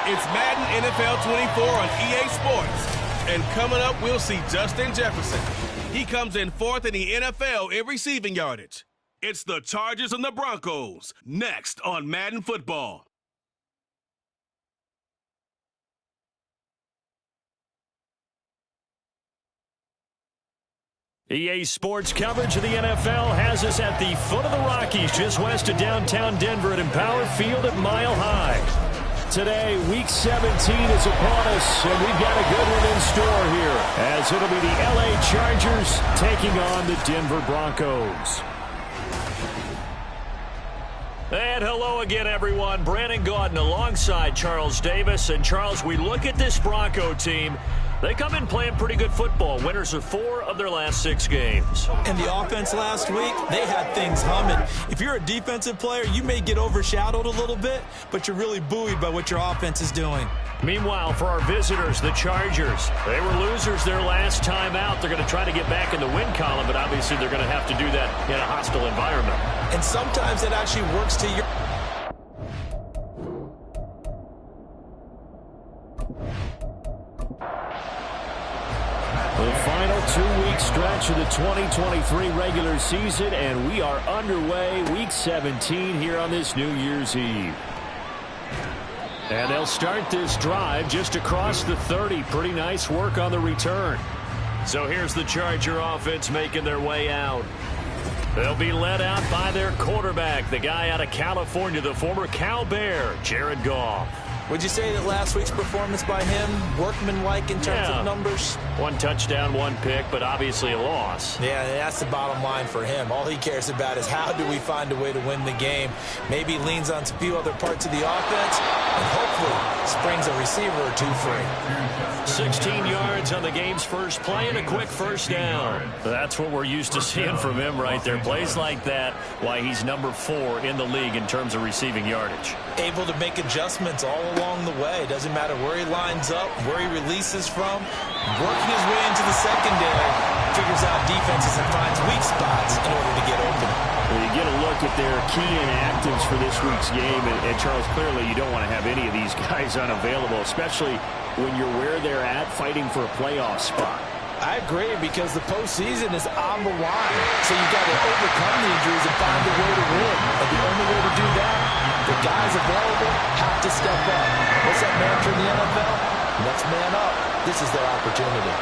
It's Madden NFL 24 on EA Sports. And coming up, we'll see Justin Jefferson. He comes in fourth in the NFL in receiving yardage. It's the Chargers and the Broncos, next on Madden Football. EA Sports coverage of the NFL has us at the foot of the Rockies, just west of downtown Denver at Empower Field at Mile High. Today, Week 17 is upon us, and we've got a good one in store here, as it'll be the LA Chargers taking on the Denver Broncos. And hello again, everyone. Brandon Gaudin alongside Charles Davis. And, Charles, we look at this Bronco team. They come in playing pretty good football. Winners of 4 of their last 6 games. And the offense last week, they had things humming. If you're a defensive player, you may get overshadowed a little bit, but you're really buoyed by what your offense is doing. Meanwhile, for our visitors, the Chargers, they were losers their last time out. They're going to try to get back in the win column, but obviously they're going to have to do that in a hostile environment. And sometimes it actually works to your... The final 2-week stretch of the 2023 regular season, and we are underway Week 17 here on this New Year's Eve. And they'll start this drive just across the 30. Pretty nice work on the return. So here's the Charger offense making their way out. They'll be led out by their quarterback, the guy out of California, the former Cal Bear, Jared Goff. Would you say that last week's performance by him, workmanlike in terms of numbers? 1 touchdown, 1 pick, but obviously a loss. Yeah, that's the bottom line for him. All he cares about is how do we find a way to win the game. Maybe leans on a few other parts of the offense, and hopefully springs a receiver or 2 free. 16 yards on the game's first play and a quick first down. That's what we're used to seeing from him right there. Plays like that, why he's number 4 in the league in terms of receiving yardage. Able to make adjustments all along the way. Doesn't matter where he lines up, where he releases from. Working his way into the secondary, figures out defenses and finds weak spots in order to get open. Well, you get a look at their key inactives for this week's game, and Charles, clearly you don't want to have any of these guys unavailable, especially when you're where they're at fighting for a playoff spot. I agree, because the postseason is on the line. So you've got to overcome the injuries and find a way to win. And the only way to do that, the guys available have to step up. What's that mantra in the NFL? Next man up. This is their opportunity.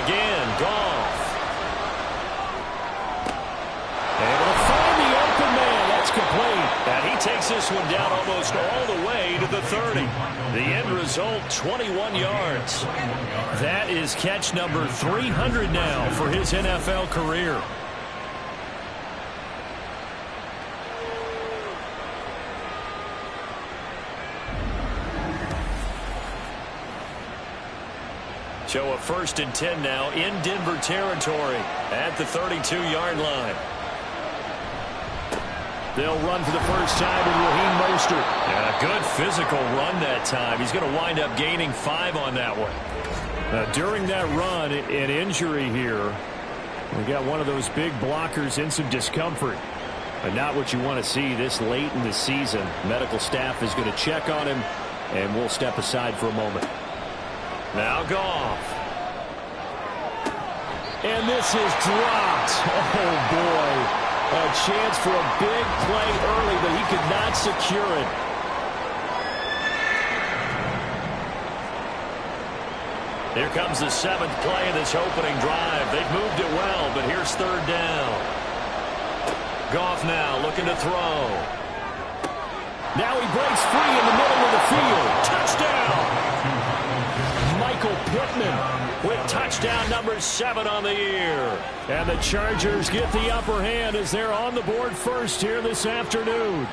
Again, Goff. Able to find the open man. That's complete. And he takes this one down almost all the way to the 30. The end result, 21 yards. That is catch number 300 now for his NFL career. So a 1st and 10 now in Denver territory at the 32-yard line. They'll run for the first time with Raheem Mostert. And a good physical run that time. He's going to wind up gaining 5 on that one. During that run, an injury here. We got one of those big blockers in some discomfort. But not what you want to see this late in the season. Medical staff is going to check on him, and we'll step aside for a moment. Now Goff. And this is dropped. Oh, boy. A chance for a big play early, but he could not secure it. Here comes the 7th play of this opening drive. They've moved it well, but here's 3rd down. Goff now looking to throw. Now he breaks free in the middle of the field. Touchdown! Michael Pittman with touchdown number 7 on the year. And the Chargers get the upper hand as they're on the board first here this afternoon.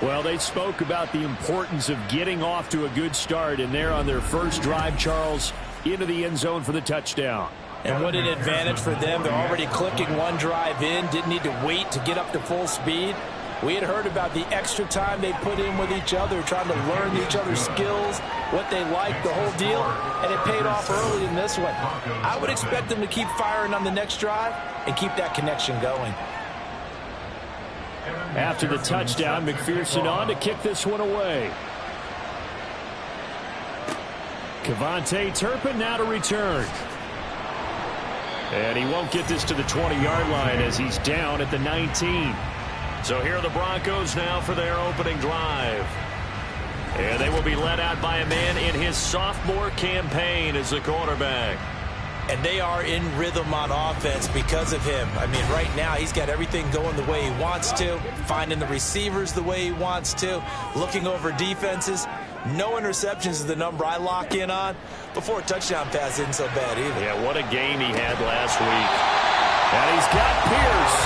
Well, they spoke about the importance of getting off to a good start, and they're on their first drive, Charles, into the end zone for the touchdown. And what an advantage for them. They're already clicking one drive in, didn't need to wait to get up to full speed. We had heard about the extra time they put in with each other, trying to learn each other's skills, what they like, the whole deal, and it paid off early in this one. I would expect them to keep firing on the next drive and keep that connection going. After the touchdown, McPherson on to kick this one away. Kevontae Turpin now to return. And he won't get this to the 20-yard line as he's down at the 19. So here are the Broncos now for their opening drive. And they will be led out by a man in his sophomore campaign as the quarterback. And they are in rhythm on offense because of him. I mean, right now he's got everything going the way he wants to, finding the receivers the way he wants to, looking over defenses. No interceptions is the number I lock in on. Before a touchdown pass isn't so bad either. Yeah, what a game he had last week. And he's got Pierce.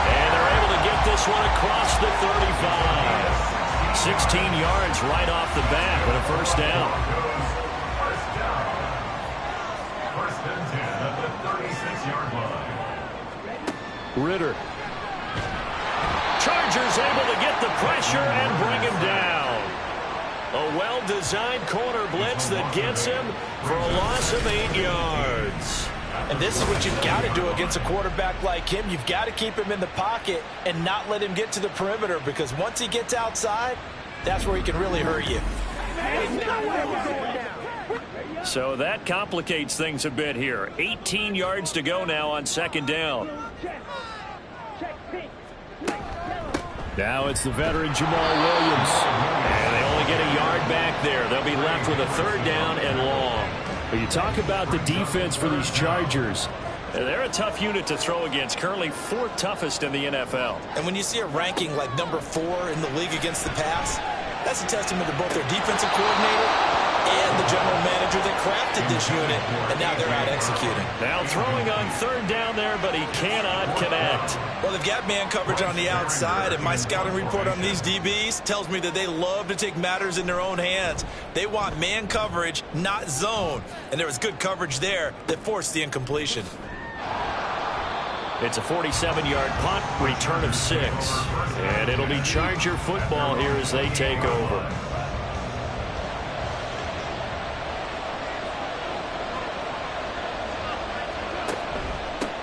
And they're able to get this one across the 35. 16 yards right off the bat with a first down. First and 10 at the 36-yard line. Ritter. Chargers able to get the pressure and bring him down. A well-designed corner blitz that gets him for a loss of 8 yards. And this is what you've got to do against a quarterback like him. You've got to keep him in the pocket and not let him get to the perimeter, because once he gets outside, that's where he can really hurt you. So that complicates things a bit here. 18 yards to go now on second down. Now it's the veteran Jamal Williams. And they only get a yard back there. They'll be left with a third down and long. But you talk about the defense for these Chargers. They're a tough unit to throw against, currently 4th toughest in the NFL. And when you see a ranking like number 4 in the league against the pass, that's a testament to both their defensive coordinator and the general manager that crafted this unit, and now they're out executing. Now throwing on third down there, but he cannot connect. Well, they've got man coverage on the outside, and my scouting report on these DBs tells me that they love to take matters in their own hands. They want man coverage, not zone, and there was good coverage there that forced the incompletion. It's a 47-yard punt, return of 6. And it'll be Charger football here as they take over.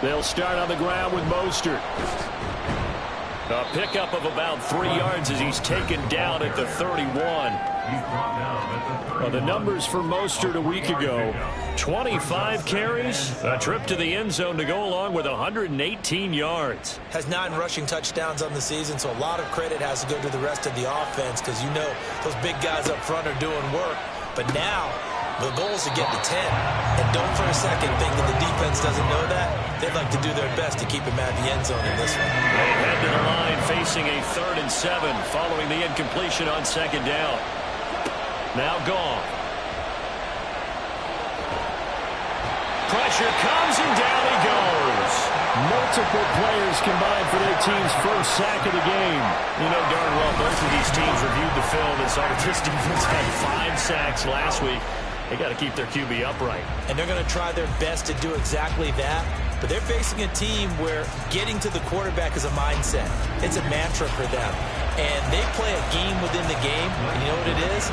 They'll start on the ground with Mostert. A pickup of about 3 yards as he's taken down at the 31. Well, the numbers for Mostert a week ago: 25 carries, a trip to the end zone to go along with 118 yards. Has 9 rushing touchdowns on the season, so a lot of credit has to go to the rest of the offense, because you know those big guys up front are doing work. But now the goal is to get to 10. And don't for a second think that the defense doesn't know that. They'd like to do their best to keep him at the end zone in this one. They head to the line facing a 3rd and 7 following the incompletion on second down. Now Goff. Pressure comes and down he goes. Multiple players combined for their team's first sack of the game. You know darn well both of these teams reviewed the film and saw that this defense had 5 sacks last week. They got to keep their QB upright. And they're going to try their best to do exactly that. But they're facing a team where getting to the quarterback is a mindset. It's a mantra for them. And they play a game within the game. And you know what it is?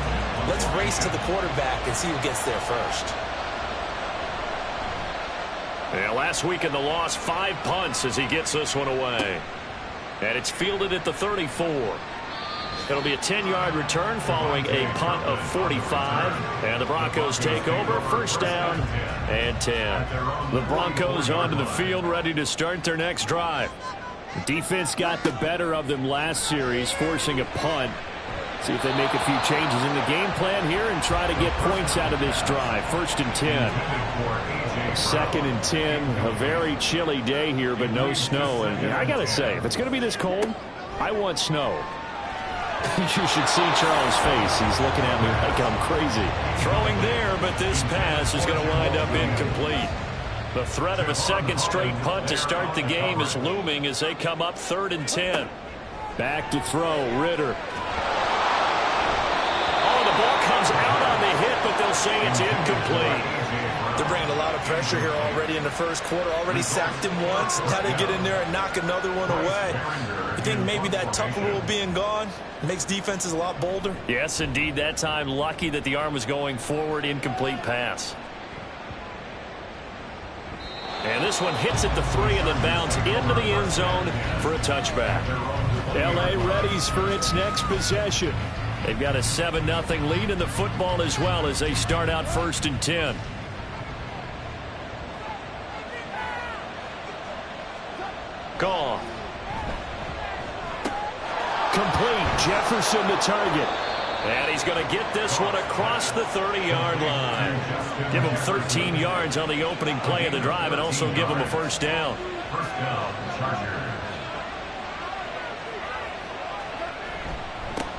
Let's race to the quarterback and see who gets there first. Yeah, last week in the loss, 5 punts as he gets this one away. And it's fielded at the 34. It'll be a 10-yard return following a punt of 45. And the Broncos take over, first down and 10. The Broncos onto the field, ready to start their next drive. The defense got the better of them last series, forcing a punt. See if they make a few changes in the game plan here and try to get points out of this drive. First and 10. Second and 10. A very chilly day here, but no snow. And I got to say, if it's going to be this cold, I want snow. You should see Charles' face. He's looking at me like I'm crazy. Throwing there, but this pass is going to wind up incomplete. The threat of a second straight punt to start the game is looming as they come up 3rd and 10. Back to throw, Ritter. Oh, the ball comes out on the hit, but they'll say it's incomplete. They're bringing a lot of pressure here already in the first quarter. Already sacked him once. Now they get in there and knock another one away. You think maybe that Tucker rule being gone makes defenses a lot bolder? Yes, indeed. That time, lucky that the arm was going forward. Incomplete pass. And this one hits at the 3 and then bounds into the end zone for a touchback. L.A. readies for its next possession. They've got a 7-0 lead in the football as well as they start out 1st and 10. Goff. Complete. Jefferson the target. And he's going to get this one across the 30-yard line. Give him 13 yards on the opening play of the drive and also give him a first down. First down, Chargers.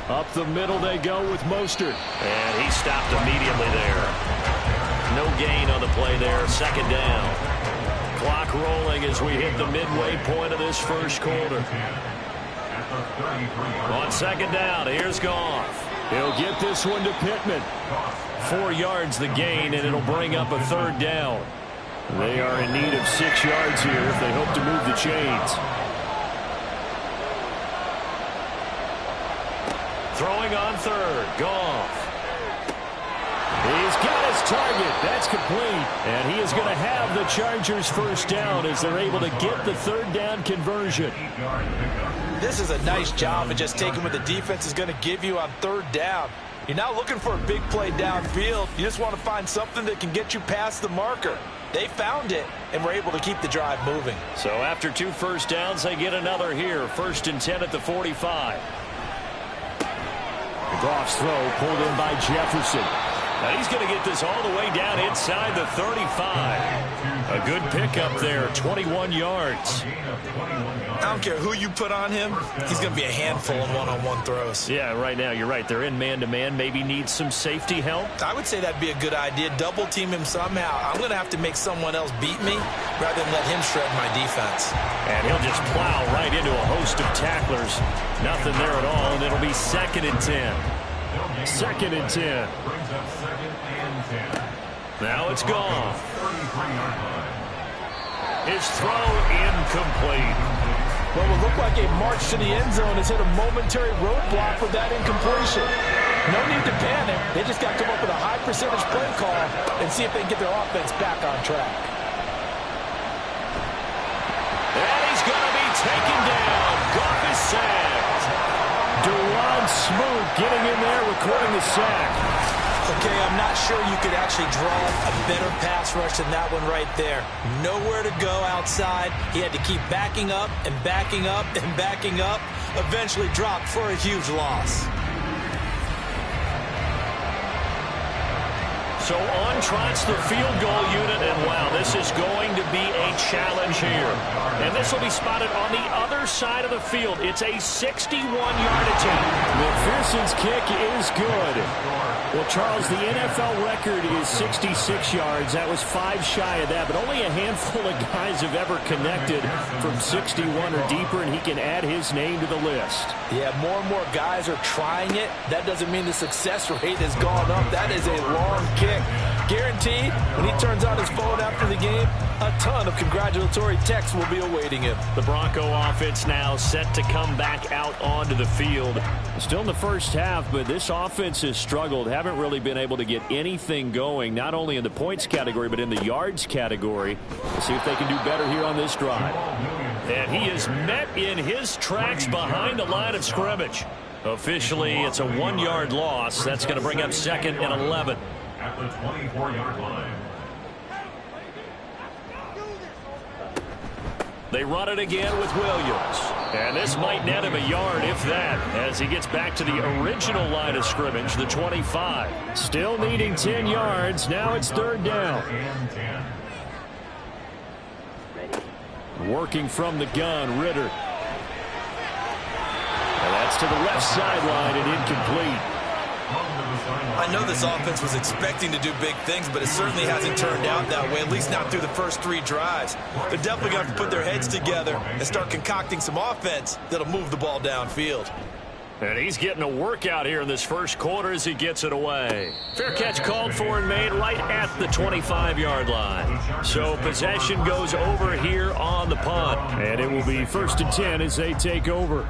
Up the middle they go with Mostert. And he stopped immediately there. No gain on the play there. 2nd down. Clock rolling as we hit the midway point of this first quarter. On 2nd down, here's Goff. He'll get this one to Pittman. 4 yards the gain, and it'll bring up a 3rd down. They are in need of 6 yards here if they hope to move the chains. Throwing on 3rd, Goff. He's got his target. That's complete. And he is going to have the Chargers first down as they're able to get the 3rd down conversion. This is a nice job of just taking what the defense is going to give you on 3rd down. You're not looking for a big play downfield. You just want to find something that can get you past the marker. They found it and were able to keep the drive moving. So after 2 first downs, they get another here. 1st and 10 at the 45. Goff's throw pulled in by Jefferson. Now he's going to get this all the way down inside the 35. A good pickup there, 21 yards. I don't care who you put on him. He's going to be a handful in one-on-one throws. Yeah, right now, you're right. They're in man-to-man. Maybe needs some safety help. I would say that'd be a good idea. Double team him somehow. I'm going to have to make someone else beat me rather than let him shred my defense. And he'll just plow right into a host of tacklers. Nothing there at all, and it'll be 2nd and 10. 2nd and 10. Brings up 2nd and 10. Now it's gone. 33-yard line. His throw incomplete. What will look like a march to the end zone has hit a momentary roadblock with that incompletion. No need to panic. They just got to come up with a high percentage play call and see if they can get their offense back on track. And he's going to be taken down. Goff is sacked. Duron Smoot getting in there, recording the sack. Okay, I'm not sure you could actually draw a better pass rush than that one right there. Nowhere to go outside. He had to keep backing up and backing up and backing up. Eventually dropped for a huge loss. So on trots the field goal unit, and wow, this is going to be a challenge here. And this will be spotted on the other side of the field. It's a 61-yard attempt. McPherson's kick is good. Well, Charles, the NFL record is 66 yards. That was 5 shy of that, but only a handful of guys have ever connected from 61 or deeper, and he can add his name to the list. Yeah, more and more guys are trying it. That doesn't mean the success rate has gone up. That is a long kick. Guaranteed, when he turns on his phone after the game, a ton of congratulatory texts will be awaiting him. The Bronco offense now set to come back out onto the field. Still in the first half, but this offense has struggled. Haven't really been able to get anything going, not only in the points category, but in the yards category. We'll see if they can do better here on this drive. And he is met in his tracks behind the line of scrimmage. Officially, it's a 1-yard loss. That's going to bring up 2nd and 11. At the 24-yard line. They run it again with Williams. And this might net him a yard, if that, as he gets back to the original line of scrimmage, the 25. Still needing 10 yards. Now it's 3rd down. Working from the gun, Ritter. And that's to the left sideline and incomplete. I know this offense was expecting to do big things, but it certainly hasn't turned out that way, at least not through the first 3 drives. They're definitely going to have to put their heads together and start concocting some offense that'll move the ball downfield. And he's getting a workout here in this first quarter as he gets it away. Fair catch called for and made right at the 25-yard line. So possession goes over here on the punt. And it will be 1st and 10 as they take over.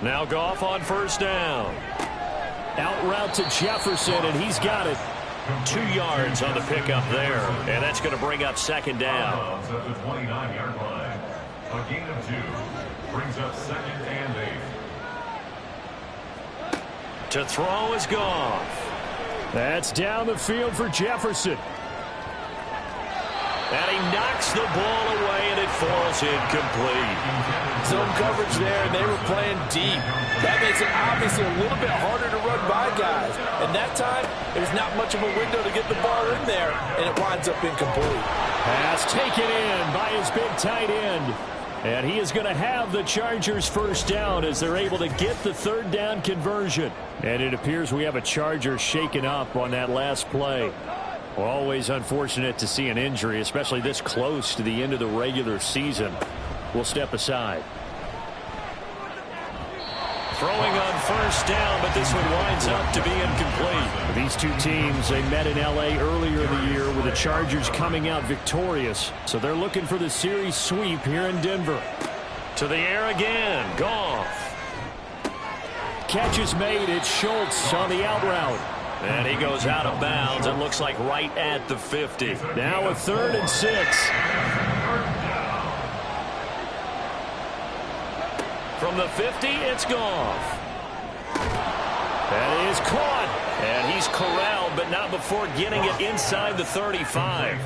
Now Goff on 1st down. Out route to Jefferson, and he's got it. 2 yards on the pickup there, and that's going to bring up second down. At the 29-yard line. A gain of 2 brings up 2nd and 8. To throw is Goff. That's down the field for Jefferson. And he knocks the ball away, and it falls incomplete. Zone coverage there, and they were playing deep. That makes it obviously a little bit harder to run by guys. And that time, there's not much of a window to get the ball in there, and it winds up incomplete. Pass taken in by his big tight end. And he is going to have the Chargers first down as they're able to get the third down conversion. And it appears we have a Charger shaken up on that last play. Always unfortunate to see an injury, especially this close to the end of the regular season. We'll step aside. Throwing on first down, but this one winds up to be incomplete. These two teams, they met in L.A. earlier in the year with the Chargers coming out victorious. So they're looking for the series sweep here in Denver. To the air again. Goff. Catch is made. It's Schultz on the out route. And he goes out of bounds. It looks like right at the 50. Now a 3rd and 6. From the 50, it's Goff. That is caught. And he's corralled, but not before getting it inside the 35.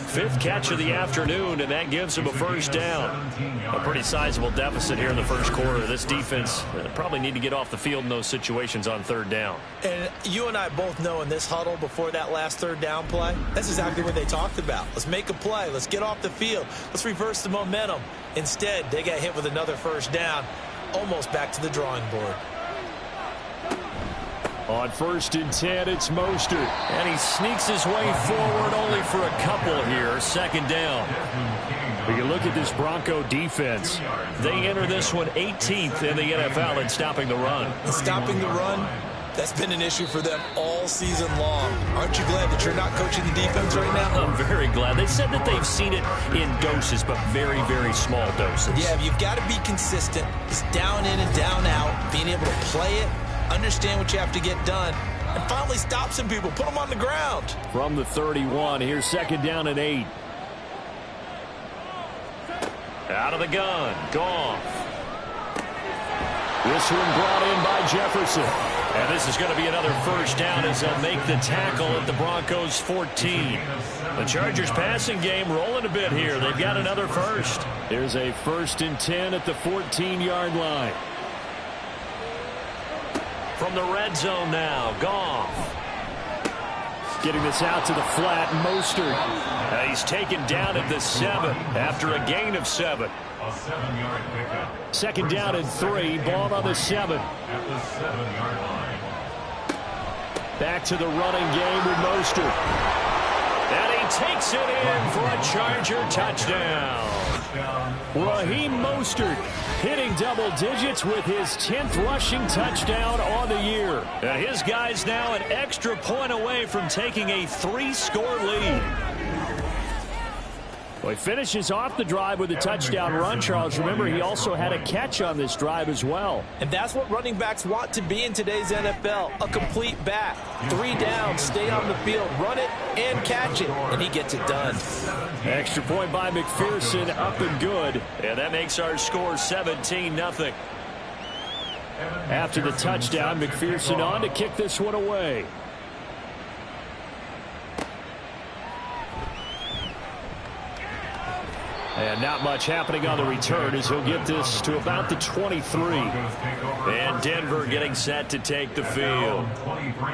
5th catch of the afternoon, and that gives him a first down. A pretty sizable deficit here in the first quarter. This defense probably need to get off the field in those situations on 3rd down. And you and I both know in this huddle before that last 3rd down play, that's exactly what they talked about. Let's make a play. Let's get off the field. Let's reverse the momentum. Instead, they got hit with another first down, almost back to the drawing board. On 1st and 10, it's Mostert. And he sneaks his way forward only for a couple here. 2nd down. When you look at this Bronco defense, they enter this one 18th in the NFL in stopping the run. Stopping the run, that's been an issue for them all season long. Aren't you glad that you're not coaching the defense right now? I'm very glad. They said that they've seen it in doses, but very, very small doses. Yeah, you've got to be consistent. It's down in and down out, being able to play it, understand what you have to get done, and finally stop some people, put them on the ground. From the 31, here's 2nd down and 8. Out of the gun, Goff. This one brought in by Jefferson. And this is going to be another first down as they'll make the tackle at the Broncos 14. The Chargers passing game rolling a bit here. They've got another first. There's a 1st and 10 at the 14-yard line. From the red zone now, Goff. Getting this out to the flat, Mostert. He's taken down at the 7 after a gain of 7. A 7-yard pickup. 2nd down and 3, ball on the 7. At the 7-yard line. Back to the running game with Mostert. And he takes it in for a Charger touchdown. Raheem Mostert hitting double digits with his 10th rushing touchdown on the year. And his guys now an extra point away from taking a 3-score lead. Well, he finishes off the drive with a touchdown run, Charles. Remember, he also had a catch on this drive as well. And that's what running backs want to be in today's NFL, a complete back. 3 down, stay on the field, run it, and catch it, and he gets it done. Extra point by McPherson, up and good. And that makes our score 17-0. After the touchdown, McPherson on to kick this one away. And not much happening on the return as he'll get this to about the 23. And Denver getting set to take the field.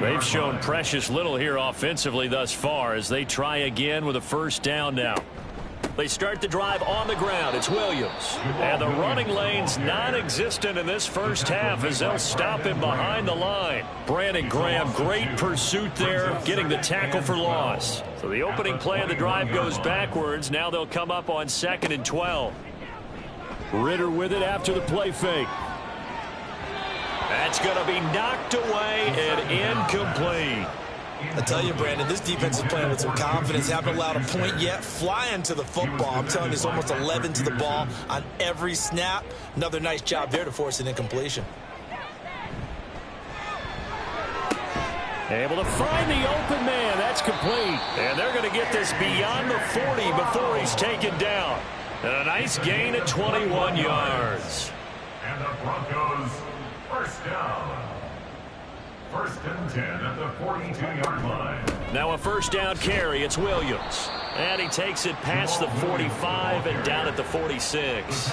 They've shown precious little here offensively thus far as they try again with a first down now. They start the drive on the ground. It's Williams. And the running lane's non-existent in this first half as they'll stop him behind the line. Brandon Graham, great pursuit there, getting the tackle for loss. So the opening play of the drive goes backwards. Now they'll come up on 2nd and 12. Ritter with it after the play fake. That's going to be knocked away and incomplete. I tell you, Brandon, this defense is playing with some confidence. Haven't allowed a point yet. Flying to the football. I'm telling you, it's almost 11 to the ball on every snap. Another nice job there to force an incompletion. Able to find the open man. That's complete. And they're going to get this beyond the 40 before he's taken down. And a nice gain of 21 yards. And the Broncos first down. First and 10 at the 42-yard line. Now a first down carry. It's Williams. And he takes it past the 45 and down at the 46.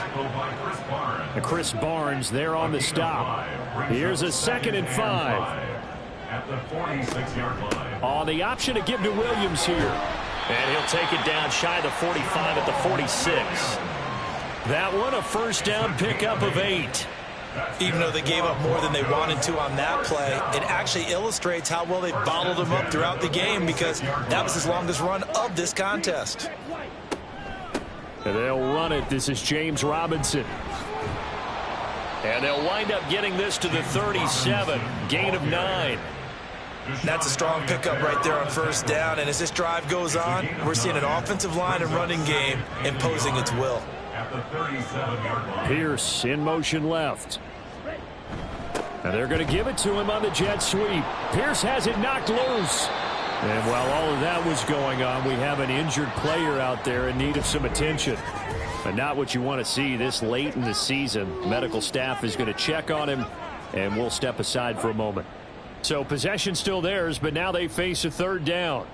And Chris Barnes there on the stop. Here's a 2nd and 5. At the 46-yard line. On the option to give to Williams here. And he'll take it down shy of the 45 at the 46. That one a first down pickup of 8. Even though they gave up more than they wanted to on that play, it actually illustrates how well they bottled him up throughout the game, because that was his longest run of this contest. And they'll run it. This is James Robinson. And they'll wind up getting this to the 37. Gain of 9. That's a strong pickup right there on first down. And as this drive goes on, we're seeing an offensive line and running game imposing its will. At the 37-yard line. Pierce in motion left. And they're going to give it to him on the jet sweep. Pierce has it knocked loose. And while all of that was going on, we have an injured player out there in need of some attention. But not what you want to see this late in the season. Medical staff is going to check on him, and we'll step aside for a moment. So possession still theirs, but now they face a third down.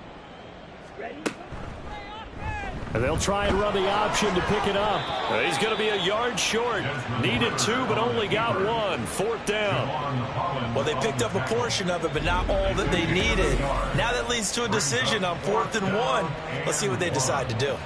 And they'll try and run the option to pick it up. He's going to be a yard short. Needed 2, but only got 1. Fourth down. Well, they picked up a portion of it, but not all that they needed. Now that leads to a decision on 4th and 1. Let's see what they decide to do.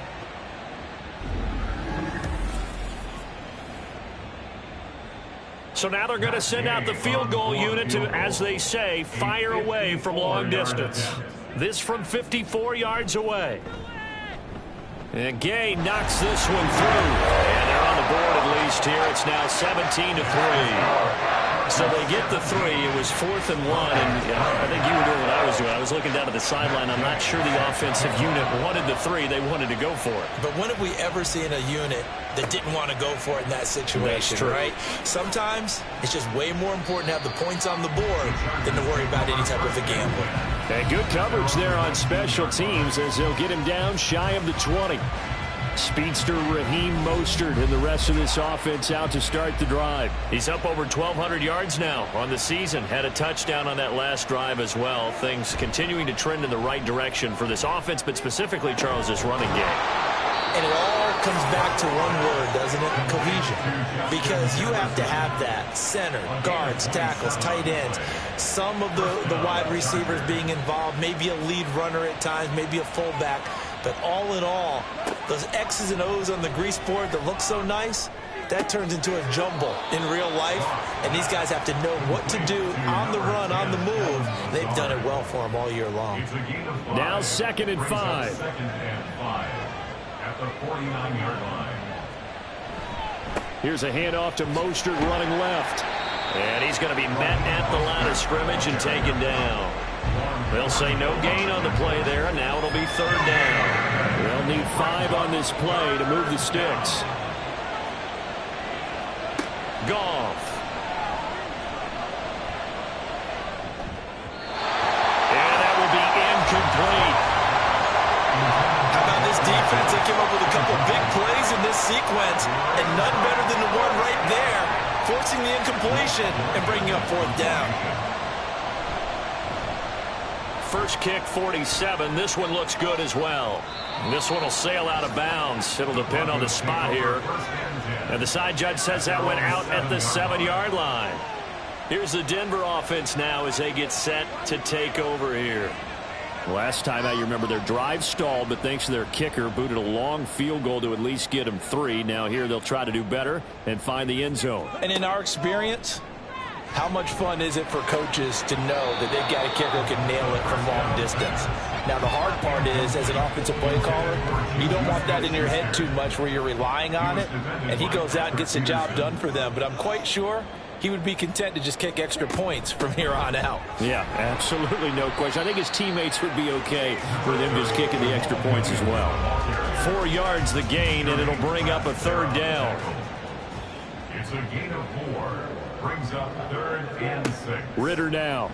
So now they're going to send out the field goal unit to, as they say, fire away from long distance. This from 54 yards away. And Gay knocks this one through. And they're on the board at least here. It's now 17-3. So they get the 3. It was 4th and 1. And I think you were doing what I was doing. I was looking down at the sideline. I'm not sure the offensive unit wanted the 3. They wanted to go for it. But when have we ever seen a unit that didn't want to go for it in that situation, right? Sometimes it's just way more important to have the points on the board than to worry about any type of a gamble. And good coverage there on special teams as they'll get him down shy of the 20. Speedster Raheem Mostert and the rest of this offense out to start the drive. He's up over 1,200 yards now on the season. Had a touchdown on that last drive as well. Things continuing to trend in the right direction for this offense, but specifically, Charles, this running game. And it all comes back to one word, doesn't it? Cohesion. Because you have to have that. Center, guards, tackles, tight ends. Some of the wide receivers being involved. Maybe a lead runner at times. Maybe a fullback. But all in all, those X's and O's on the grease board that look so nice, that turns into a jumble in real life. And these guys have to know what to do on the run, on the move. They've done it well for them all year long. Now 2nd and 5. At the 49-yard line. Here's a handoff to Mostert running left. And he's going to be met at the line of scrimmage and taken down. They'll say no gain on the play there, and now it'll be 3rd down. They'll need 5 on this play to move the sticks. Goff. And that will be incomplete. How about this defense? They came up with a couple big plays in this sequence, and none better than the one right there, forcing the incompletion and bringing up 4th down. First kick, 47. This one looks good as well. This one will sail out of bounds. It'll depend on the spot here. And the side judge says that went out at the 7-yard line. Here's the Denver offense now as they get set to take over here. Last time out, you remember their drive stalled, but thanks to their kicker, booted a long field goal to at least get them 3. Now here they'll try to do better and find the end zone. And in our experience, how much fun is it for coaches to know that they've got a kicker who can nail it from long distance? Now, the hard part is, as an offensive play caller, you don't want that in your head too much where you're relying on it, and he goes out and gets the job done for them. But I'm quite sure he would be content to just kick extra points from here on out. Yeah, absolutely no question. I think his teammates would be okay with him just kicking the extra points as well. 4 yards the gain, and it'll bring up a 3rd down. It's a gain of 4. Brings up 3rd and 6. Ritter now.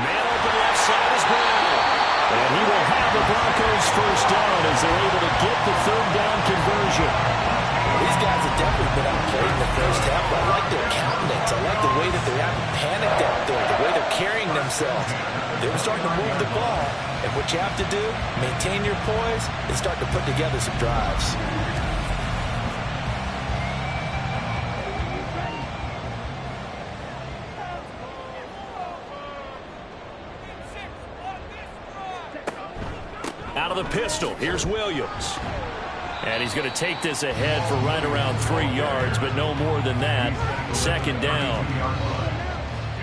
Man open left side is Brown. And he will have the Broncos first down as they're able to get the third down conversion. These guys have definitely been outplayed in the first half, but I like their countenance. I like the way that they haven't panicked out there, the way they're carrying themselves. They're starting to move the ball, and what you have to do, maintain your poise and start to put together some drives. Out of the pistol, here's Williams. And he's going to take this ahead for right around 3 yards, but no more than that. Second down.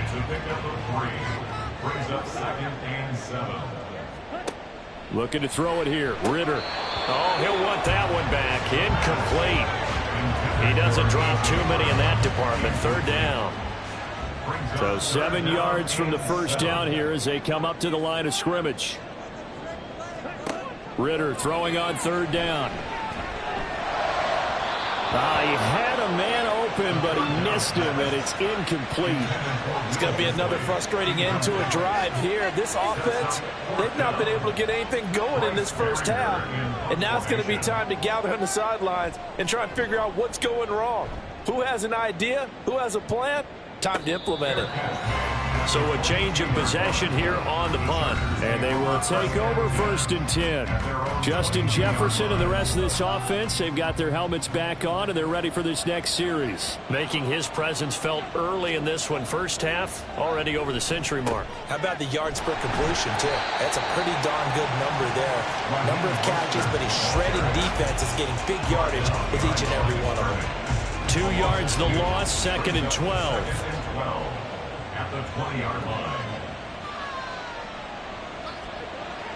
It's a pickup of 3. Brings up 2nd and 7. Looking to throw it here. Ritter. Oh, he'll want that one back. Incomplete. He doesn't drop too many in that department. Third down. So 7 yards from the first down here as they come up to the line of scrimmage. Ritter throwing on third down. He had a man open, but he missed him, and it's incomplete. It's going to be another frustrating end to a drive here. This offense, they've not been able to get anything going in this first half. And now it's going to be time to gather on the sidelines and try and figure out what's going wrong. Who has an idea? Who has a plan? Time to implement it. So a change of possession here on the punt. And they will take over 1st and 10. Justin Jefferson and the rest of this offense, they've got their helmets back on, and they're ready for this next series. Making his presence felt early in this one. First half, already over the century mark. How about the yards per completion, too? That's a pretty darn good number there. Number of catches, but he's shredding defense. Is getting big yardage with each and every one of them. 2 yards the loss, 2nd and 12. At the 20-yard line.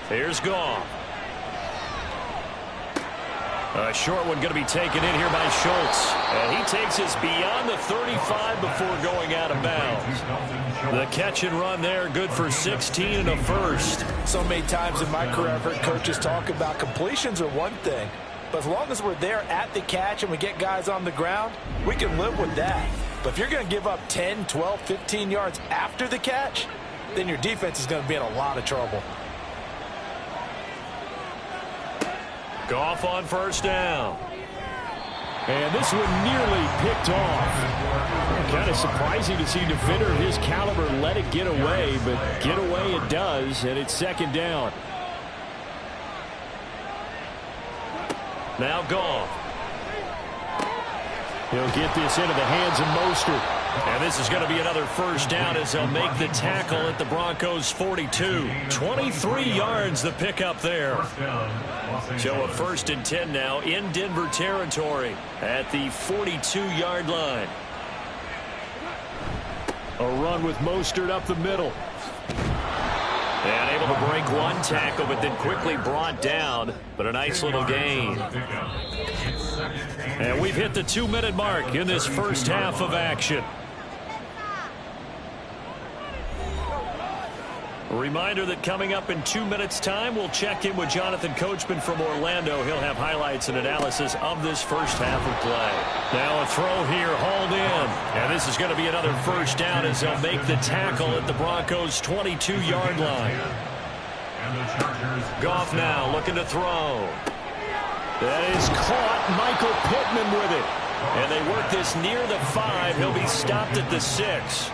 Here's Goff. A short one going to be taken in here by Schultz. And he takes us beyond the 35 before going out of bounds. The catch and run there, good for 16 and a first. So many times in my career, I've heard coaches talk about completions are one thing. But as long as we're there at the catch and we get guys on the ground, we can live with that. But if you're going to give up 10, 12, 15 yards after the catch, then your defense is going to be in a lot of trouble. Goff on first down. And this one nearly picked off. Kind of surprising to see a defender of his caliber let it get away, but get away it does, and it's 2nd down. Now Goff. He'll get this into the hands of Mostert. And this is going to be another first down as they'll make the tackle at the Broncos 42. 23 yards the pickup there. So a 1st and 10 now in Denver territory at the 42-yard line. A run with Mostert up the middle. And able to break one tackle, but then quickly brought down. But a nice little gain. And we've hit the 2-minute mark in this first half of action. A reminder that coming up in 2 minutes' time, we'll check in with Jonathan Coachman from Orlando. He'll have highlights and analysis of this first half of play. Now a throw here, hauled in. And this is going to be another first down as they'll make the tackle at the Broncos' 22-yard line. Goff now looking to throw. That is caught. Michael Pittman with it. And they work this near the 5. He'll be stopped at the 6.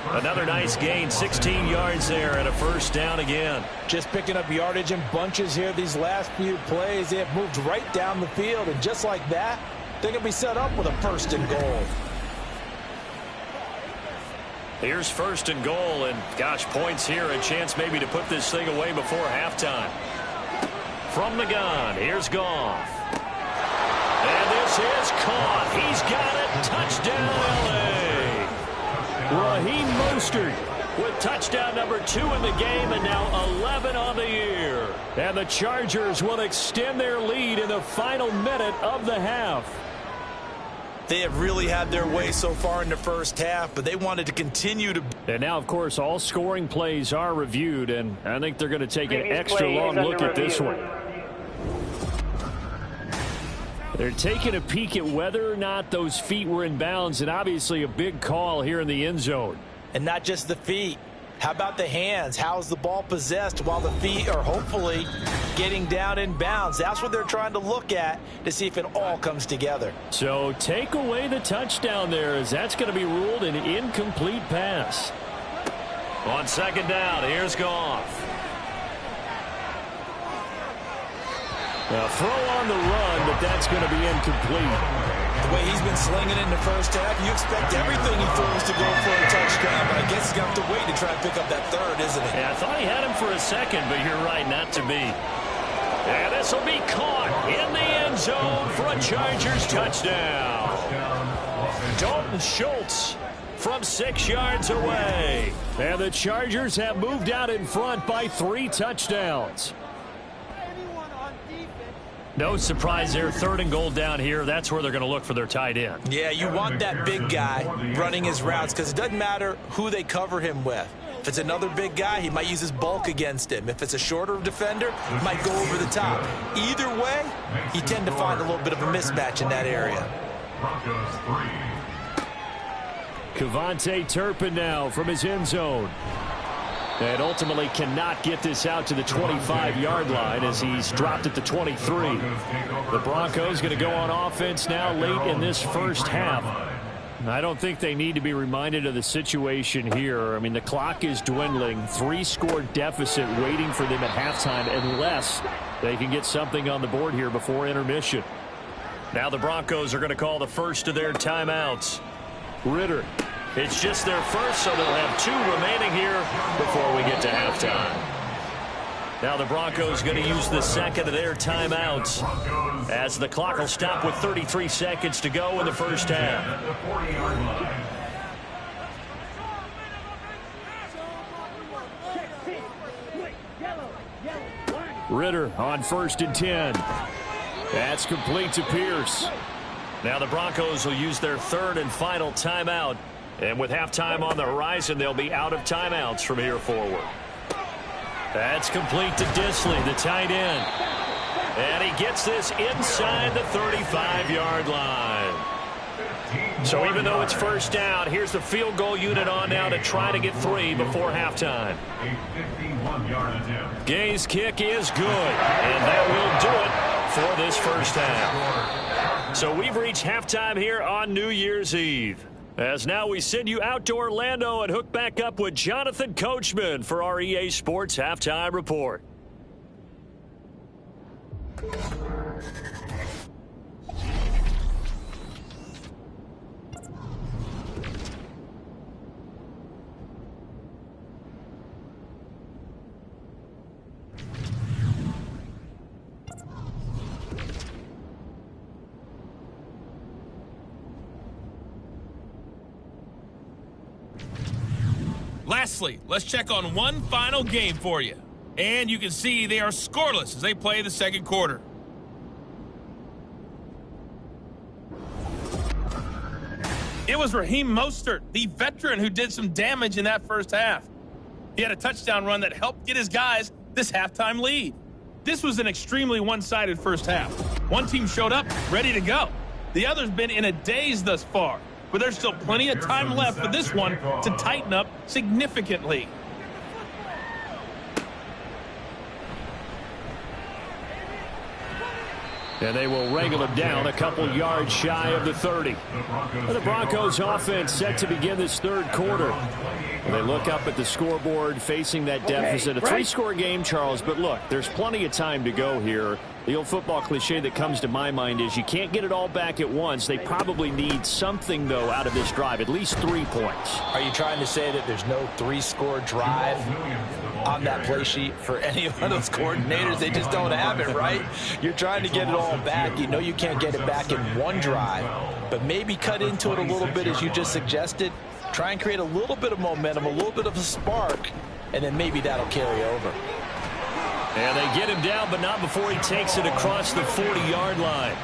Another nice gain, 16 yards there, and a first down again. Just picking up yardage in bunches here these last few plays. They have moved right down the field, and just like that, they're going to be set up with a 1st and goal. Here's 1st and goal, and gosh, points here, a chance maybe to put this thing away before halftime. From the gun, here's Goff. And this is caught. He's got it. Touchdown, L.A. Raheem Mostert with touchdown number 2 in the game, and now 11 on the year. And the Chargers will extend their lead in the final minute of the half. They have really had their way so far in the first half, but they wanted to continue to. And now, of course, all scoring plays are reviewed, and I think they're going to take an extra long look at this one. They're taking a peek at whether or not those feet were in bounds, and obviously a big call here in the end zone. And not just the feet. How about the hands? How's the ball possessed while the feet are hopefully getting down in bounds? That's what they're trying to look at to see if it all comes together. So take away the touchdown there, as that's going to be ruled an incomplete pass. On second down, here's Goff. A throw on the run, but that's going to be incomplete. The way he's been slinging in the first half, you expect everything he throws to go for a touchdown, but I guess he's going to have to wait to try and pick up that third, isn't he? Yeah, I thought he had him for a second, but you're right, not to be. And this will be caught in the end zone for a Chargers touchdown. Dalton Schultz from 6 yards away. And the Chargers have moved out in front by 3 touchdowns. No surprise there, 3rd and goal down here. That's where they're going to look for their tight end. Yeah, you want that big guy running his routes because it doesn't matter who they cover him with. If it's another big guy, he might use his bulk against him. If it's a shorter defender, he might go over the top. Either way, you tend to find a little bit of a mismatch in that area. Kevontae Turpin now from his end zone. And ultimately cannot get this out to the 25-yard line as he's dropped at the 23. The Broncos going to go on offense now late in this first half. I don't think they need to be reminded of the situation here. I mean, the clock is dwindling. 3-score deficit waiting for them at halftime unless they can get something on the board here before intermission. Now the Broncos are going to call the first of their timeouts. Ritter. It's just their first, so they'll have 2 remaining here before we get to halftime. Now the Broncos going to use the second of their timeouts as the clock will stop with 33 seconds to go in the first half. Ritter on 1st and 10. That's complete to Pierce. Now the Broncos will use their 3rd and final timeout. And with halftime on the horizon, they'll be out of timeouts from here forward. That's complete to Disley, the tight end. And he gets this inside the 35-yard line. So even though it's first down, here's the field goal unit on now to try to get 3 before halftime. Gay's kick is good, and that will do it for this first half. So we've reached halftime here on New Year's Eve. As now we send you out to Orlando and hook back up with Jonathan Coachman for our EA Sports Halftime Report. Lastly, let's check on one final game for you. And you can see they are scoreless as they play the second quarter. It was Raheem Mostert, the veteran, who did some damage in that first half. He had a touchdown run that helped get his guys this halftime lead. This was an extremely one-sided first half. One team showed up ready to go. The other's been in a daze thus far. But there's still plenty of time left for this one to tighten up significantly. And they will wrangle him down a couple yards shy of the 30. And the Broncos offense set to begin this third quarter. And they look up at the scoreboard facing that deficit. A 3-score game, Charles, but look, there's plenty of time to go here. The old football cliche that comes to my mind is you can't get it all back at once. They probably need something, though, out of this drive, at least 3 points. Are you trying to say that there's no 3-score drive on that play sheet for any one of those coordinators? They just don't have it, right? You're trying to get it all back. You know you can't get it back in one drive, but maybe cut into it a little bit as you just suggested. Try and create a little bit of momentum, a little bit of a spark, and then maybe that'll carry over. And they get him down, but not before he takes it across the 40-yard line.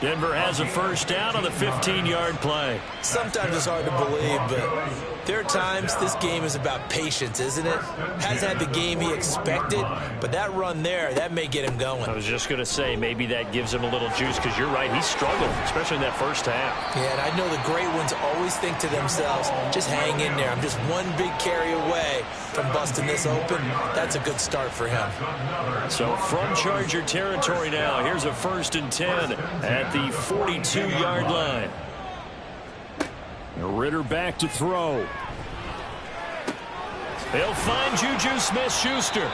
Denver has a first down on the 15-yard play. Sometimes it's hard to believe, but There are times this game is about patience, isn't it? Hasn't had the game he expected, but that run there, that may get him going. I was just going to say, maybe that gives him a little juice, because you're right, he struggled, especially in that first half. Yeah, and I know the great ones always think to themselves, just hang in there. I'm just one big carry away from busting this open. That's a good start for him. So from Charger territory now, here's a 1st and 10 at the 42-yard line. Ritter back to throw. They'll find Juju Smith-Schuster.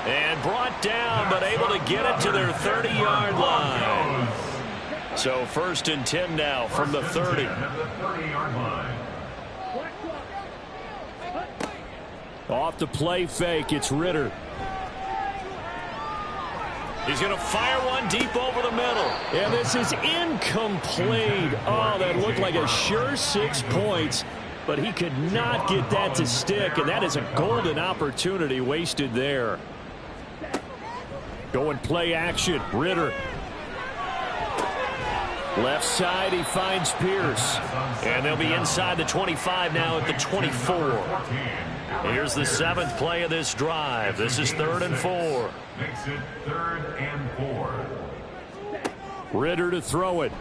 And brought down, but able to get it to their 30-yard line. So 1st and 10 now from the 30. Off the play fake, it's Ritter. He's going to fire one deep over the middle. And this is incomplete. Oh, that looked like a sure 6 points. But he could not get that to stick. And that is a golden opportunity wasted there. Going play action. Ritter. Left side, he finds Pierce. And they'll be inside the 25 now at the 24. Here's the 7th play of this drive. This is 3rd and 4. Makes it 3rd and 4. Ritter to throw it.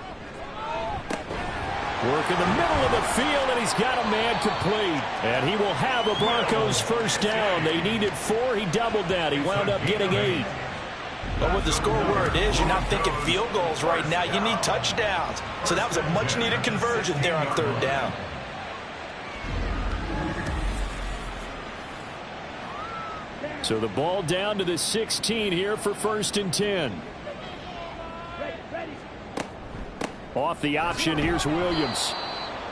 Work in the middle of the field, and he's got a man complete. And he will have a Broncos 1st down. They needed 4. He doubled that. He wound up getting 8. But with the score where it is, you're not thinking field goals right now. You need touchdowns. So that was a much-needed conversion there on 3rd down. So the ball down to the 16 here for 1st and 10. Off the option, here's Williams.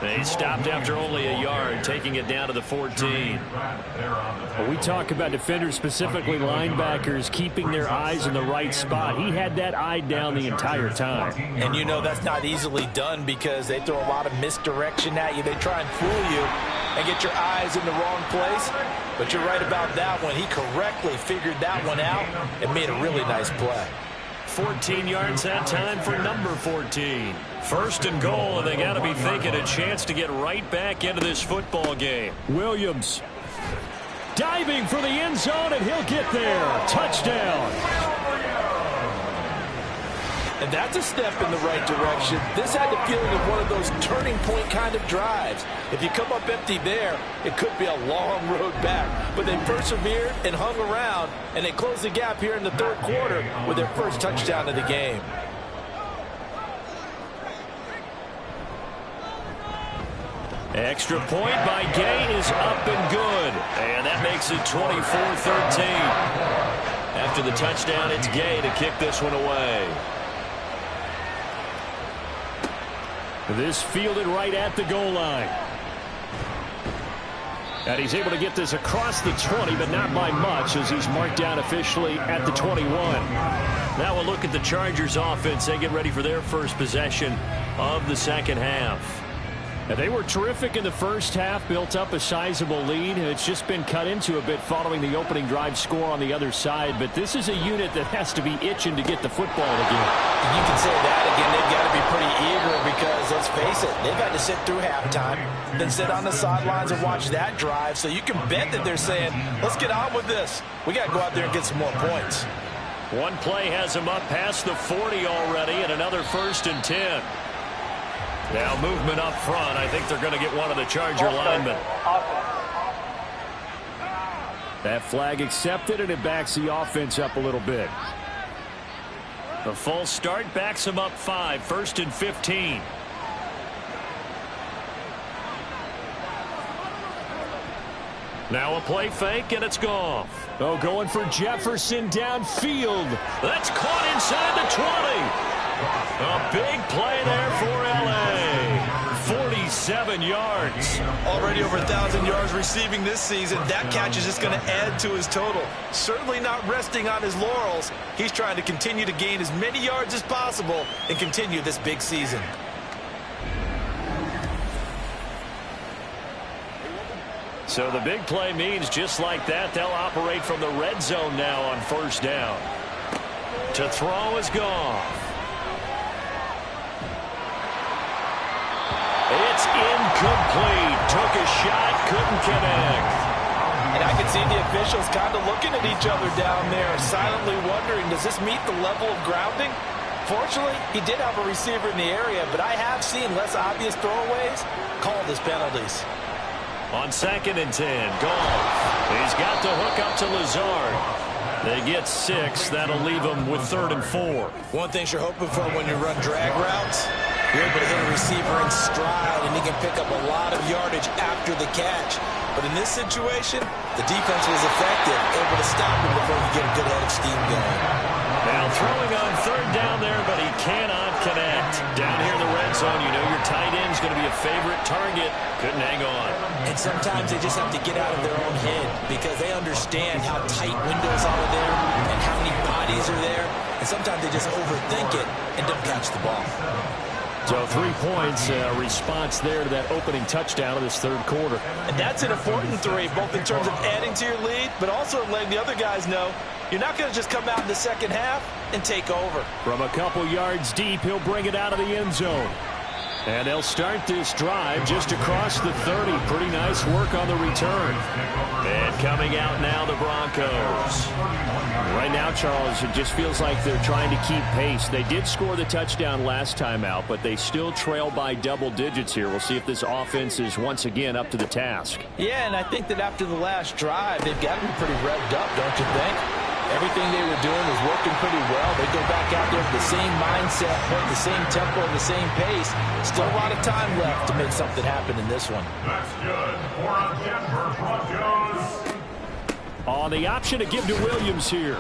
They stopped after only a yard, taking it down to the 14. When we talk about defenders, specifically linebackers, keeping their eyes in the right spot. He had that eye down the entire time. And you know that's not easily done because they throw a lot of misdirection at you. They try and fool you and get your eyes in the wrong place. But you're right about that one. He correctly figured that one out and made a really nice play. 14 yards that time for number 14. 1st and goal, and they got to be thinking a chance to get right back into this football game. Williams diving for the end zone, and he'll get there. Touchdown. And that's a step in the right direction. This had the feeling of one of those turning point kind of drives. If you come up empty there, it could be a long road back. But they persevered and hung around, and they closed the gap here in the 3rd quarter with their 1st touchdown of the game. Extra point by Gay is up and good. And that makes it 24-13. After the touchdown, it's Gay to kick this one away. This fielded right at the goal line. And he's able to get this across the 20, but not by much, as he's marked down officially at the 21. Now we'll look at the Chargers offense. They get ready for their first possession of the 2nd half. And they were terrific in the first half, built up a sizable lead. It's just been cut into a bit following the opening drive score on the other side. But this is a unit that has to be itching to get the football again. You can say that again. They've got to be pretty eager because, let's face it, they've had to sit through halftime, then sit on the sidelines and watch that drive. So you can bet that they're saying, let's get on with this. We got to go out there and get some more points. One play has them up past the 40 already, and another 1st and 10. Now movement up front. I think they're going to get one of the Charger linemen. That flag accepted, and it backs the offense up a little bit. The full start backs them up 5. 1st and 15. Now a play fake, and it's Goff. Oh, going for Jefferson downfield. That's caught inside the 20. A big play there for L.A. 47 yards. Already over 1,000 yards receiving this season. That catch is just going to add to his total. Certainly not resting on his laurels. He's trying to continue to gain as many yards as possible and continue this big season. So the big play means just like that, they'll operate from the red zone now on 1st down. To throw is Goff. It's incomplete. Took a shot, couldn't connect. And I can see the officials kind of looking at each other down there, silently wondering, does this meet the level of grounding? Fortunately, he did have a receiver in the area, but I have seen less obvious throwaways called as penalties. On 2nd and 10, Goff. He's got the hook up to Lazard. They get 6. That'll leave them with 3rd and 4. One thing you're hoping for when you run drag routes, you're able to hit a receiver in stride, and he can pick up a lot of yardage after the catch. But in this situation, the defense was effective, able to stop him before you get a good head of steam going. Now throwing on 3rd down there, but he cannot connect. Down here in the red zone, you know your tight end's going to be a favorite target. Couldn't hang on. And sometimes they just have to get out of their own head because they understand how tight windows are there and how many bodies are there. And sometimes they just overthink it and don't catch the ball. So 3 points, response there to that opening touchdown of this 3rd quarter. And that's an important 3, both in terms of adding to your lead, but also letting the other guys know you're not going to just come out in the second half and take over. From a couple yards deep, he'll bring it out of the end zone. And they'll start this drive just across the 30. Pretty nice work on the return. And coming out now, the Broncos. Right now, Charles, it just feels like they're trying to keep pace. They did score the touchdown last time out, but they still trail by double digits here. We'll see if this offense is once again up to the task. Yeah, and I think that after the last drive, they've got to be pretty revved up, don't you think? Everything they were doing was working pretty well. They go back out there with the same mindset, playing the same tempo, the same pace. Still a lot of time left to make something happen in this one. That's good for a Denver Broncos. On the option to give to Williams here.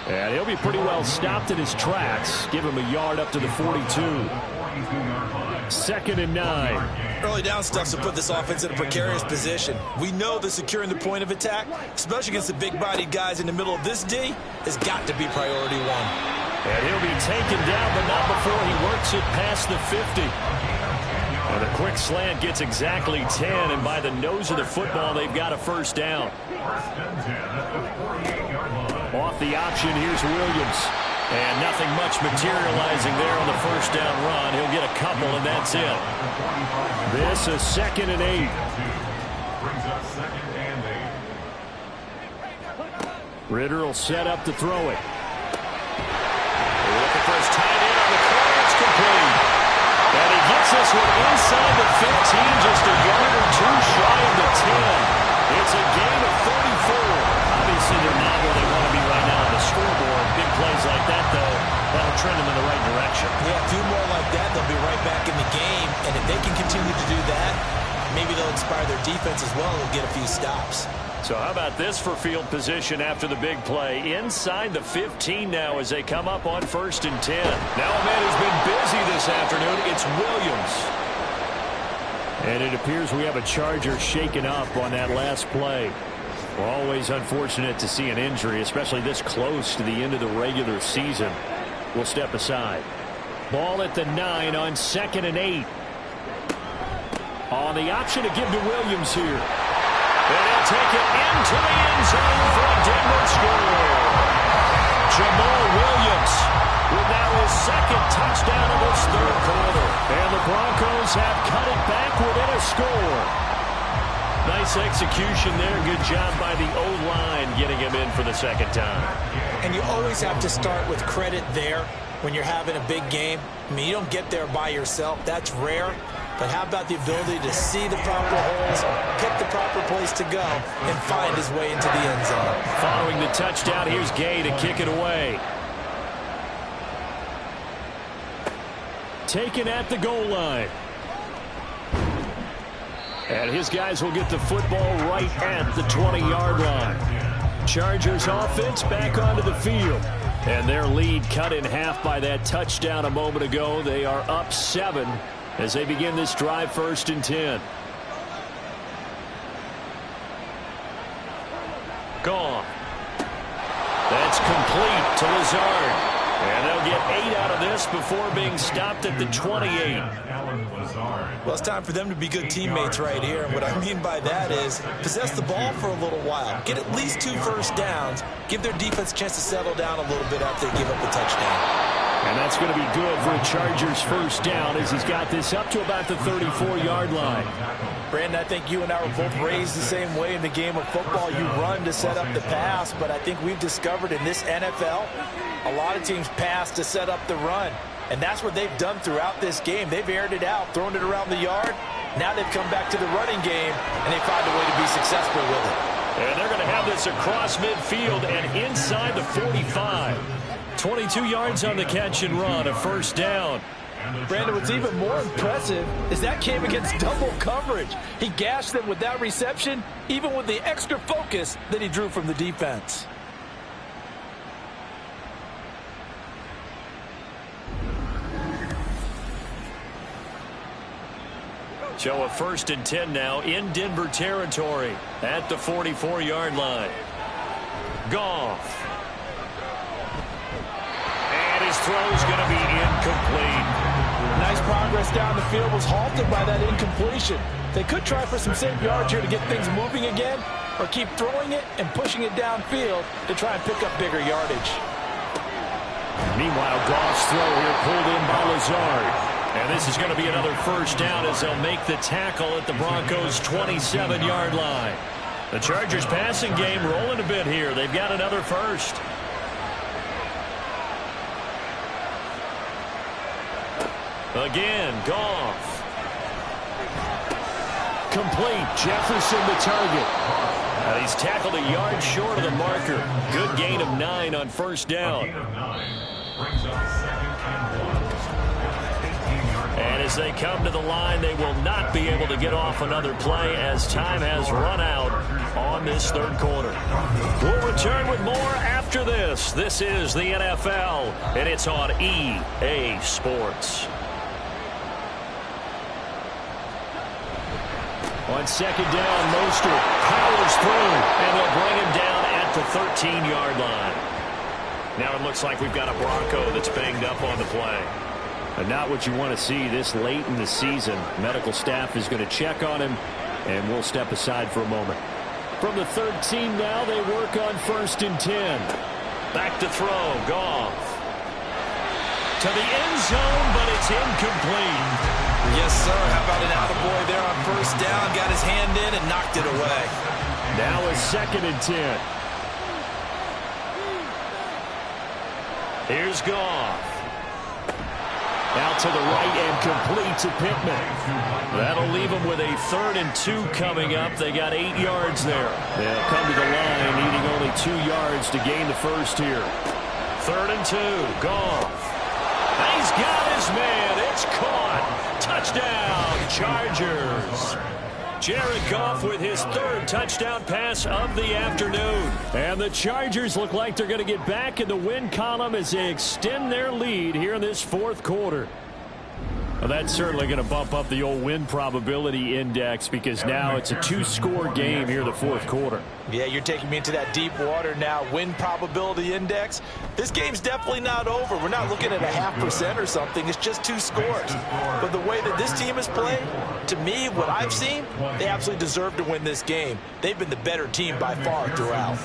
And he'll be pretty well stopped in his tracks. Give him a yard up to the 42. 2nd and 9. Early down stuff to put this offense in a precarious position. We know that securing the point of attack, especially against the big-bodied guys in the middle of this D, has got to be priority 1. And he'll be taken down, but not before he works it past the 50. And a quick slant gets exactly 10, and by the nose of the football, they've got a 1st down. Off the option, here's Williams. And nothing much materializing there on the 1st down run. He'll get a couple, and that's it. This is 2nd and 8. Ritter will set up to throw it. Looking for his tight end on the corner. It's complete. And he gets this one inside the 15, just a yard or 2 shy of the 10. It's a gain of 34. Obviously, they're not where they want to be right now on the scoreboard. Big plays like that, though, that'll trend them in the right direction. Yeah, a few more like that, they'll be right back in the game. And if they can continue to do that, maybe they'll inspire their defense as well and get a few stops. So how about this for field position after the big play? Inside the 15 now as they come up on 1st and 10. Now a man who's been busy this afternoon, it's Williams. And it appears we have a Charger shaken up on that last play. We're always unfortunate to see an injury, especially this close to the end of the regular season. We'll step aside. Ball at the 9 on 2nd and 8. On the option to give to Williams here. And he'll take it into the end zone for a Denver score. Jamal Williams with now his 2nd touchdown of this 3rd quarter. And the Broncos have cut it back within a score. Nice execution there. Good job by the O-line getting him in for the 2nd time. And you always have to start with credit there when you're having a big game. I mean, you don't get there by yourself. That's rare. But how about the ability to see the proper holes, pick the proper place to go, and find his way into the end zone? Following the touchdown, here's Gay to kick it away. Taken at the goal line. And his guys will get the football right at the 20-yard line. Chargers offense back onto the field. And their lead cut in half by that touchdown a moment ago. They are up 7 as they begin this drive 1st and 10. Gone. That's complete to Lazard. And they'll get 8 out of this before being stopped at the 28. Well, it's time for them to be good teammates right here. And what I mean by that is possess the ball for a little while. Get at least 2 first downs. Give their defense a chance to settle down a little bit after they give up the touchdown. And that's going to be good for a Chargers 1st down as he's got this up to about the 34-yard line. Brandon, I think you and I were both raised the same way in the game of football. You run to set up the pass, but I think we've discovered in this NFL, a lot of teams pass to set up the run. And that's what they've done throughout this game. They've aired it out, thrown it around the yard. Now they've come back to the running game, and they found a way to be successful with it. And they're going to have this across midfield and inside the 45. 22 yards on the catch and run, a first down. Brandon, what's even more impressive is that came against double coverage. He gashed them with that reception, even with the extra focus that he drew from the defense. So a 1st and 10 now in Denver territory at the 44-yard line. Goff. And his throw's going to be incomplete. Nice progress down the field, was halted by that incompletion. They could try for some safe yards here to get things moving again, or keep throwing it and pushing it downfield to try and pick up bigger yardage. Meanwhile, Goff's throw here pulled in by Lazard. And this is going to be another first down as they'll make the tackle at the Broncos' 27-yard line. The Chargers passing game rolling a bit here. They've got another first. Again, Goff. Complete. Jefferson the target. And he's tackled a yard short of the marker. Good gain of 9 on first down. And as they come to the line, they will not be able to get off another play as time has run out on this third quarter. We'll return with more after this. This is the NFL, and it's on EA Sports. On second down, Mostert powers through, and they'll bring him down at the 13-yard line. Now it looks like we've got a Bronco that's banged up on the play. And not what you want to see this late in the season. Medical staff is going to check on him, and we'll step aside for a moment. From the 13 now, they work on 1st and 10. Back to throw, Goff. To the end zone, but it's incomplete. Yes, sir. How about an attaboy there on first down? Got his hand in and knocked it away. Now a 2nd and 10. Here's Goff. Out to the right and complete to Pittman. That'll leave them with a 3rd and 2 coming up. They got 8 yards there. They'll come to the line needing only 2 yards to gain the first here. 3rd and 2. Goff. And he's got his man. It's caught. Touchdown, Chargers. Jared Goff with his 3rd touchdown pass of the afternoon. And the Chargers look like they're going to get back in the win column as they extend their lead here in this 4th quarter. Well, that's certainly going to bump up the old win probability index because now it's a 2-score game here in the 4th quarter. Yeah, you're taking me into that deep water now. Win probability index. This game's definitely not over. We're not looking at a 0.5% or something. It's just 2 scores. But the way that this team has played, to me, what I've seen, they absolutely deserve to win this game. They've been the better team by far throughout.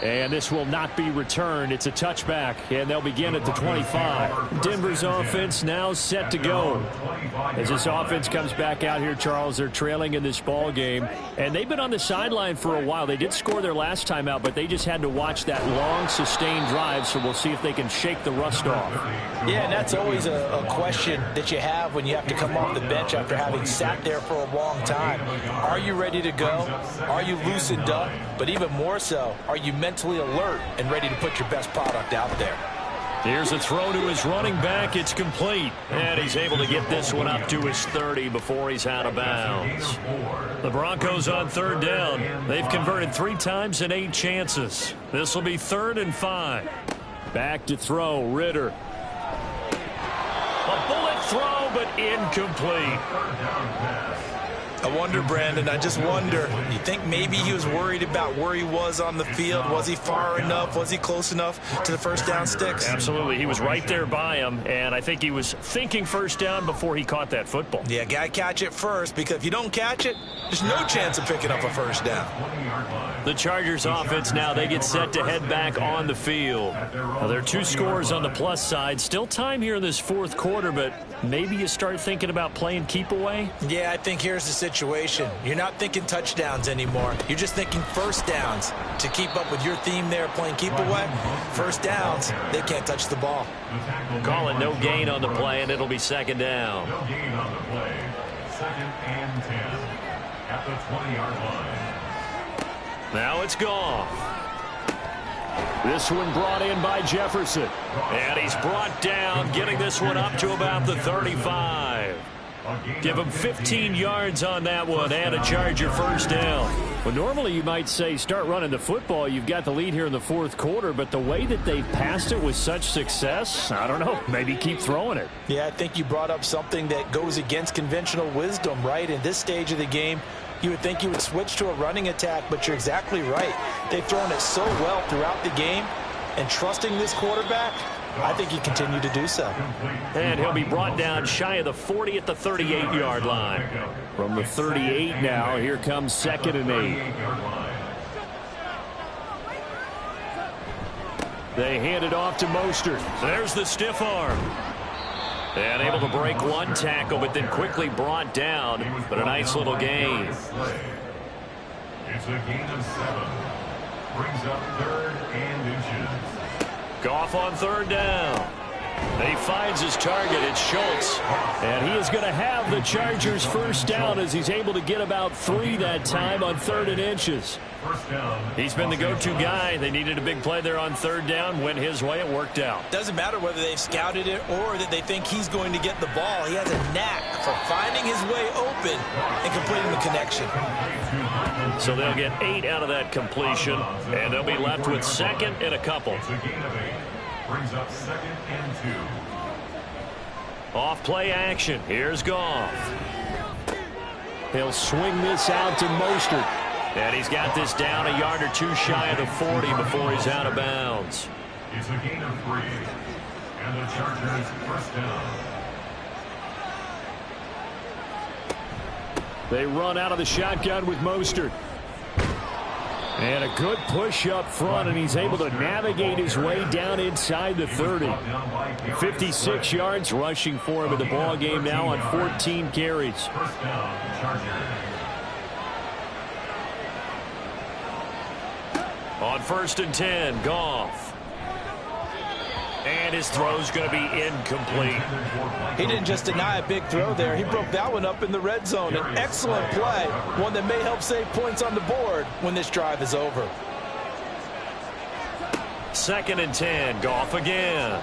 And this will not be returned. It's a touchback, and they'll begin at the 25. Denver's offense now set to go. As this offense comes back out here, Charles, they're trailing in this ball game, and they've been on the sideline for a while. They did score their last time out, but they just had to watch that long, sustained drive, so we'll see if they can shake the rust off. Yeah, and that's always a question that you have when you have to come off the bench after having sat there for a long time. Are you ready to go? Are you loosened up? But even more so, are you mentally alert and ready to put your best product out there? Here's a throw to his running back. It's complete. And he's able to get this one up to his 30 before he's out of bounds. The Broncos on 3rd down. They've converted 3 times in 8 chances. This will be 3rd and 5. Back to throw, Ritter. A bullet throw, but incomplete. I wonder, Brandon, I just wonder. You think maybe he was worried about where he was on the field? Was he far enough? Was he close enough to the first down sticks? Absolutely. He was right there by him, and I think he was thinking first down before he caught that football. Yeah, got to catch it first, because if you don't catch it, there's no chance of picking up a first down. The Chargers offense now, they get set to head back on the field. Now, there are 2 scores on the plus side. Still time here in this fourth quarter, but maybe you start thinking about playing keep away? Yeah, I think here's the situation. You're not thinking touchdowns anymore. You're just thinking first downs. To keep up with your theme there, playing keep away, first downs, they can't touch the ball. Call it no gain on the play, and it'll be second down. No gain on the play. 2nd and 10 at the 20-yard line. Now it's Goff. This one brought in by Jefferson. And he's brought down, getting this one up to about the 35. Give him 15 yards on that one and a Charger first down. Well, normally you might say start running the football. You've got the lead here in the fourth quarter, but the way that they've passed it with such success, I don't know, maybe keep throwing it. Yeah, I think you brought up something that goes against conventional wisdom, right? In this stage of the game, you would think you would switch to a running attack, but you're exactly right. They've thrown it so well throughout the game, and trusting this quarterback, I think he continued to do so. And he'll be brought down shy of the 40 at the 38-yard line. From the 38 now, here comes 2nd and 8. They hand it off to Mostert. There's the stiff arm. And able to break one tackle, but then quickly brought down. But a nice little gain. It's a gain of 7. Brings up 3rd and inches. Goff on 3rd down. He finds his target. It's Schultz. And he is going to have the Chargers first down as he's able to get about 3 that time on 3rd and inches. He's been the go-to guy. They needed a big play there on 3rd down. Went his way. It worked out. Doesn't matter whether they've scouted it or that they think he's going to get the ball. He has a knack for finding his way open and completing the connection. So they'll get 8 out of that completion, and they'll be left with 2nd and a couple. It's a gain of 8. Brings up 2nd and 2. Off play action. Here's Goff. He'll swing this out to Mostert. And he's got this down a yard or 2 shy of the 40 before he's out of bounds. It's a gain of 3. And the Chargers first down. They run out of the shotgun with Mostert. And a good push up front, and he's able to navigate his way down inside the 30. 56 yards rushing for him in the ball game now on 14 carries. First down, Chargers. On 1st and 10, Goff. And his throw's going to be incomplete. He didn't just deny a big throw there. He broke that one up in the red zone. An excellent play, one that may help save points on the board when this drive is over. 2nd and 10, Goff again.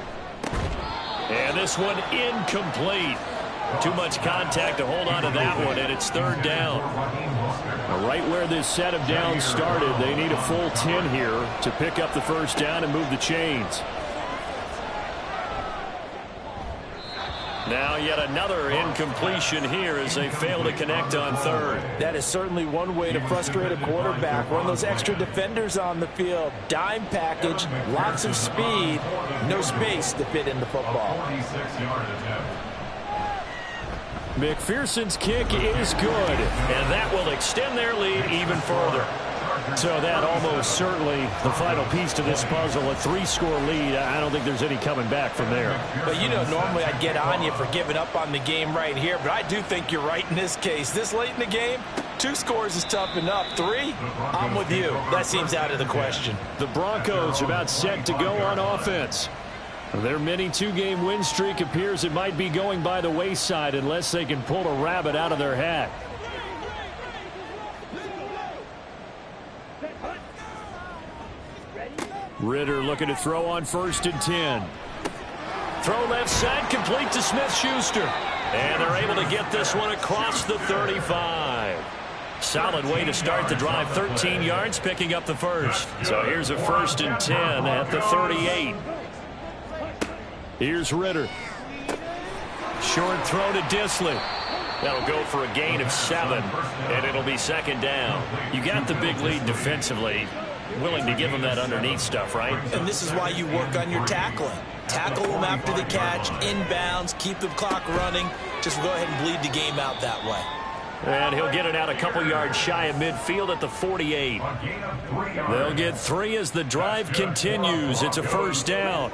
And this one incomplete. Too much contact to hold on to that one, and it's 3rd down. Now, right where this set of downs started, they need a full 10 here to pick up the first down and move the chains. Now yet another incompletion here as they fail to connect on 3rd. That is certainly one way to frustrate a quarterback. Run those extra defenders on the field. Dime package, lots of speed, no space to fit in the football. 46-yard attempt. McPherson's kick is good, and that will extend their lead even further. So that almost certainly the final piece to this puzzle, a 3-score lead. I don't think there's any coming back from there. But you know, normally I'd get on you for giving up on the game right here, but I do think you're right in this case. This late in the game, 2 scores is tough enough. 3, I'm with you. That seems out of the question. The Broncos are about set to go on offense. Their mini 2-game win streak appears it might be going by the wayside unless they can pull a rabbit out of their hat. Ritter looking to throw on 1st and 10. Throw left side, complete to Smith-Schuster. And they're able to get this one across the 35. Solid way to start the drive. 13 yards, picking up the first. So here's a 1st and 10 at the 38. Here's Ritter. Short throw to Disley. That'll go for a gain of 7, and it'll be second down. You got the big lead defensively. Willing to give them that underneath stuff, right? And this is why you work on your tackling. Tackle them after the catch, inbounds, keep the clock running. Just go ahead and bleed the game out that way. And he'll get it out a couple yards shy of midfield at the 48. They'll get 3 as the drive continues. It's a first down.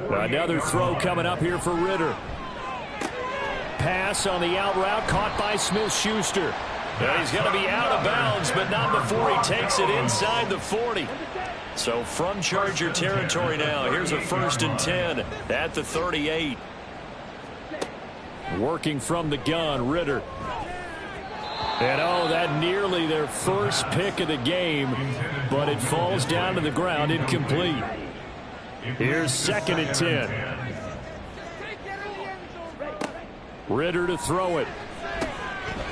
Another throw coming up here for Ritter. Pass on the out route caught by Smith-Schuster. He's going to be out of bounds, but not before he takes it inside the 40. So from Charger territory now, here's a 1st and 10 at the 38. Working from the gun, Ritter. And oh, that nearly their first pick of the game, but it falls down to the ground incomplete. Here's 2nd and 10. Ritter to throw it.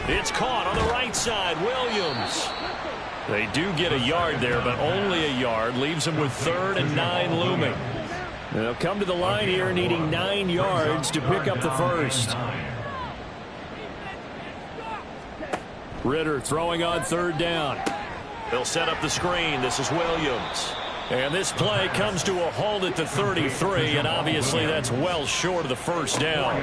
It's caught on the right side. Williams. They do get a yard there, but only a yard. Leaves them with 3rd and 9 looming. They'll come to the line here needing 9 yards to pick up the first. Ritter throwing on 3rd down. They'll set up the screen. This is Williams. And this play comes to a halt at the 33, and obviously that's well short of the first down.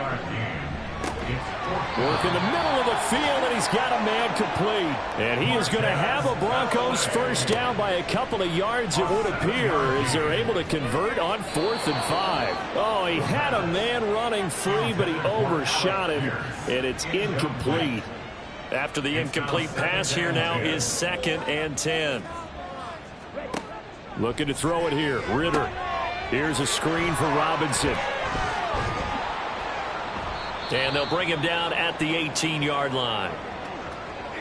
Work in the middle of the field, and he's got a man complete. And he is going to have a Broncos first down by a couple of yards, it would appear, as they're able to convert on 4th and 5. Oh, he had a man running free, but he overshot him, and it's incomplete. After the incomplete pass, here now is 2nd and 10. Looking to throw it here. Ritter. Here's a screen for Robinson. And they'll bring him down at the 18-yard line.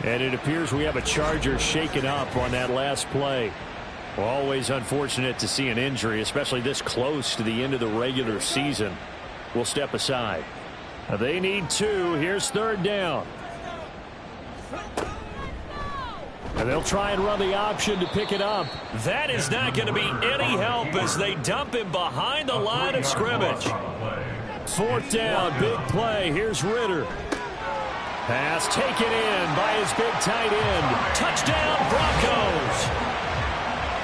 And it appears we have a Charger shaken up on that last play. Always unfortunate to see an injury, especially this close to the end of the regular season. We'll step aside. They need 2. Here's 3rd down. And they'll try and run the option to pick it up. That is not going to be any help as they dump him behind the line of scrimmage. 4th down, big play. Here's Ritter. Pass taken in by his big tight end. Touchdown, Broncos.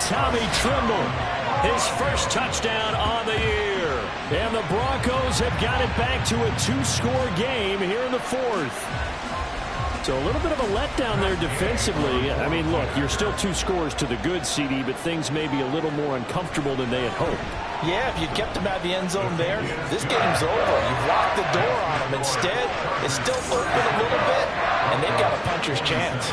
Tommy Trimble, his first touchdown on the year. And the Broncos have got it back to a 2-score game here in the 4th. So a little bit of a letdown there defensively. I mean, look, you're still 2 scores to the good, CD, but things may be a little more uncomfortable than they had hoped. Yeah, if you kept them out of the end zone there, this game's over. You've locked the door on them. Instead, it's still open a little bit, and they've got a puncher's chance.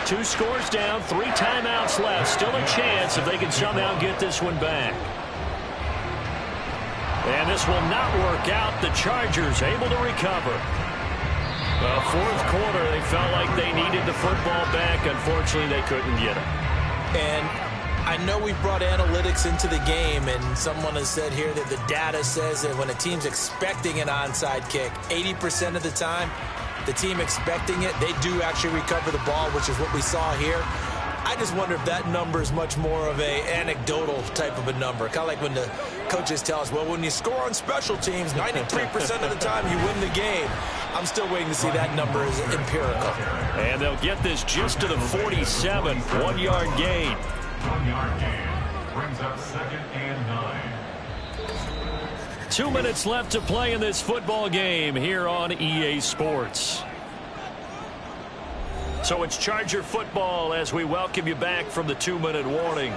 2 scores down, 3 timeouts left. Still a chance if they can somehow get this one back. And this will not work out. The Chargers able to recover. The 4th quarter, they felt like they needed the football back. Unfortunately, they couldn't get it. And I know we brought analytics into the game, and someone has said here that the data says that when a team's expecting an onside kick, 80% of the time, the team expecting it, they do actually recover the ball, which is what we saw here. I just wonder if that number is much more of a anecdotal type of a number. Kind of like when the coaches tell us, well, when you score on special teams, 93% of the time you win the game. I'm still waiting to see that number as empirical. And they'll get this just to the 47, 1-yard gain. 1-yard gain brings up 2nd and 9. 2 minutes left to play in this football game here on EA Sports. So it's Charger football as we welcome you back from the 2-minute warning.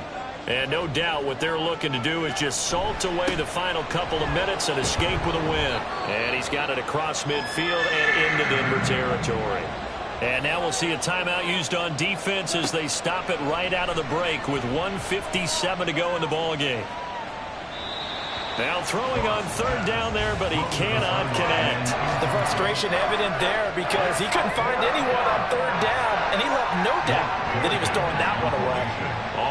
And no doubt what they're looking to do is just salt away the final couple of minutes and escape with a win. And he's got it across midfield and into Denver territory. And now we'll see a timeout used on defense as they stop it right out of the break with 1:57 to go in the ballgame. Now throwing on 3rd down there, but he cannot connect. The frustration evident there because he couldn't find anyone on 3rd down, and he left no doubt that he was throwing that one away.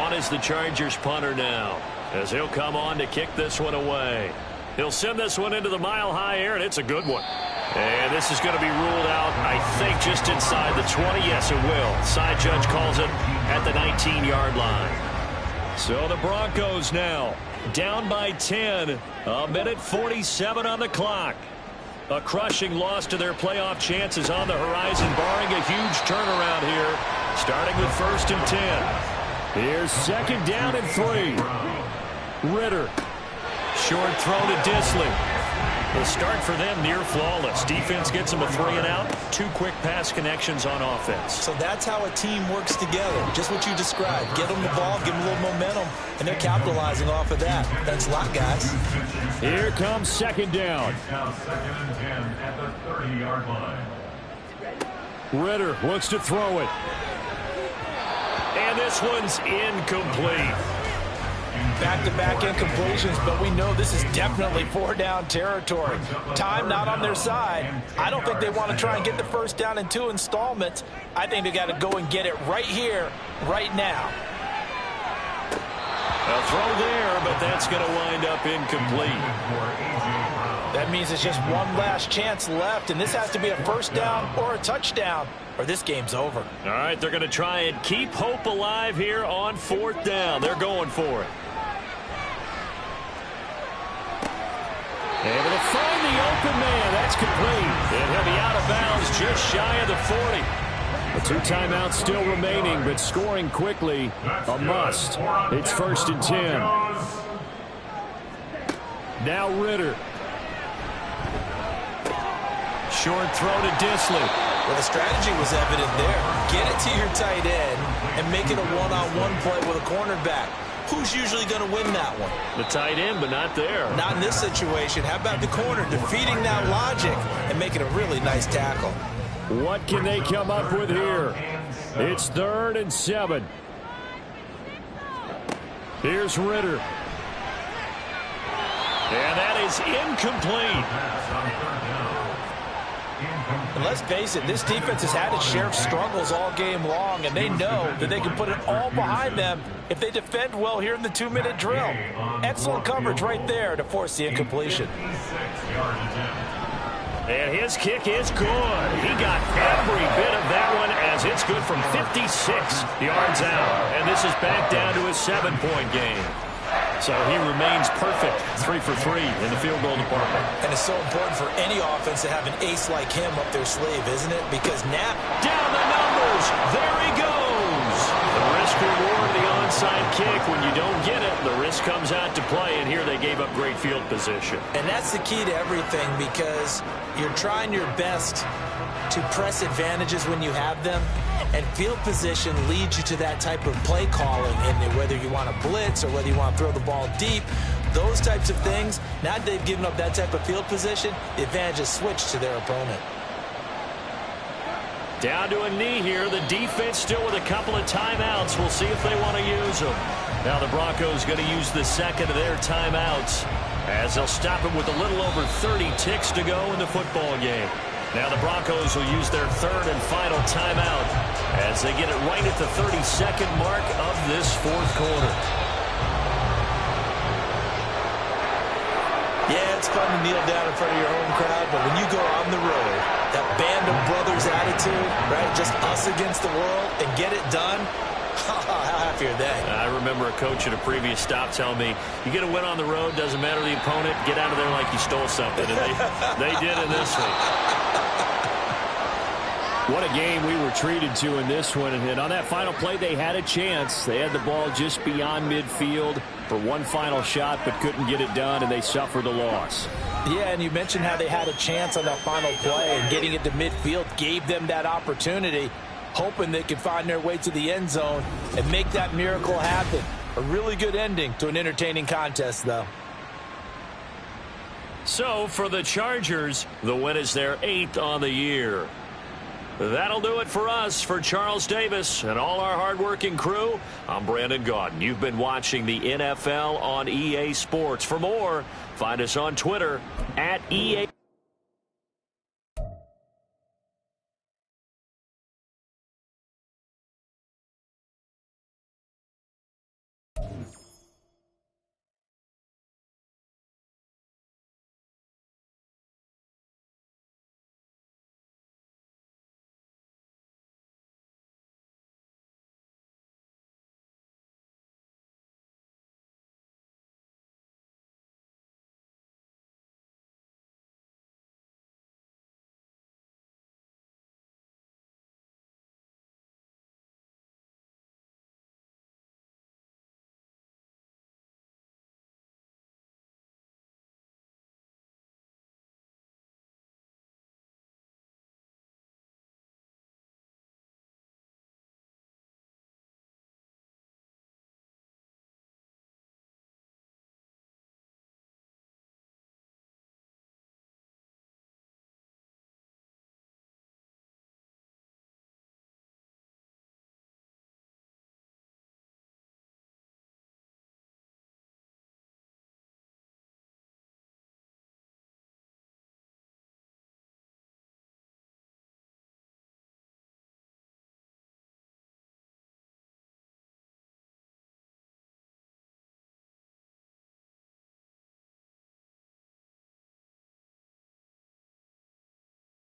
On is the Chargers punter now, as he'll come on to kick this one away. He'll send this one into the mile-high air, and it's a good one. And this is going to be ruled out, I think, just inside the 20. Yes, it will. Side judge calls it at the 19-yard line. So the Broncos now Down by 10. A minute 47 on the clock. A crushing loss to their playoff chances on the horizon, barring a huge turnaround here, starting with 1st and 10. Here's 2nd down and 3. Ritter. Short throw to Disley. The start for them near flawless. Defense gets them a 3 and out. 2 quick pass connections on offense. So that's how a team works together. Just what you described. Get them the ball, give them a little momentum, and they're capitalizing off of that. Thanks a lot, guys. Here comes 2nd down. Now 2nd and 10 at the 30-yard line. Ritter looks to throw it. And this one's incomplete. Back-to-back incompletions, but we know this is definitely 4-down territory. Time not on their side. I don't think they want to try and get the 1st down in 2 installments. I think they got to go and get it right here, right now. A throw there, but that's going to wind up incomplete. That means it's just one last chance left, and this has to be a 1st down or a touchdown, or this game's over. All right, they're going to try and keep hope alive here on 4th down. They're going for it. Able to find the open man. That's complete. And he'll be out of bounds just shy of the 40. The 2 timeouts still remaining, but scoring quickly, a must. It's 1st and 10. Now Ritter. Short throw to Disley. Well, the strategy was evident there. Get it to your tight end and make it a one-on-one play with a cornerback. Who's usually going to win that one? The tight end, but not there. Not in this situation. How about the corner defeating that logic and making a really nice tackle? What can they come up with here? It's 3rd and 7. Here's Ritter. And that is incomplete. And let's face it, this defense has had its share of struggles all game long, and they know that they can put it all behind them if they defend well here in the 2-minute drill. Excellent coverage right there to force the incompletion. And his kick is good. He got every bit of that one as it's good from 56 yards out. And this is back down to a 7-point game. So he remains perfect, 3 for 3 in the field goal department. And it's so important for any offense to have an ace like him up their sleeve, isn't it? Because now... Down the numbers. There he goes. The risk reward of the onside kick. When you don't get it, the risk comes out to play. And here they gave up great field position. And that's the key to everything, because you're trying your best to press advantages when you have them. And field position leads you to that type of play calling, and whether you want to blitz or whether you want to throw the ball deep, those types of things, now that they've given up that type of field position, the advantage is switched to their opponent. Down to a knee here. The defense still with a couple of timeouts. We'll see if they want to use them. Now the Broncos going to use the second of their timeouts as they'll stop it with a little over 30 ticks to go in the football game. Now the Broncos will use their 3rd and final timeout as they get it right at the 32nd mark of this 4th quarter. Yeah, it's fun to kneel down in front of your home crowd, but when you go on the road, that band of brothers attitude, right, just us against the world, and get it done, how happy are they? I remember a coach at a previous stop telling me, you get a win on the road, doesn't matter the opponent, get out of there like you stole something. And they did in this one. What a game we were treated to in this one. And on that final play, they had a chance. They had the ball just beyond midfield for one final shot, but couldn't get it done, and they suffered a loss. Yeah, and you mentioned how they had a chance on that final play, and getting it to midfield gave them that opportunity, hoping they could find their way to the end zone and make that miracle happen. A really good ending to an entertaining contest, though. So for the Chargers, the win is their 8th on the year. That'll do it for us. For Charles Davis and all our hardworking crew, I'm Brandon Gaudin. You've been watching the NFL on EA Sports. For more, find us on Twitter @EA.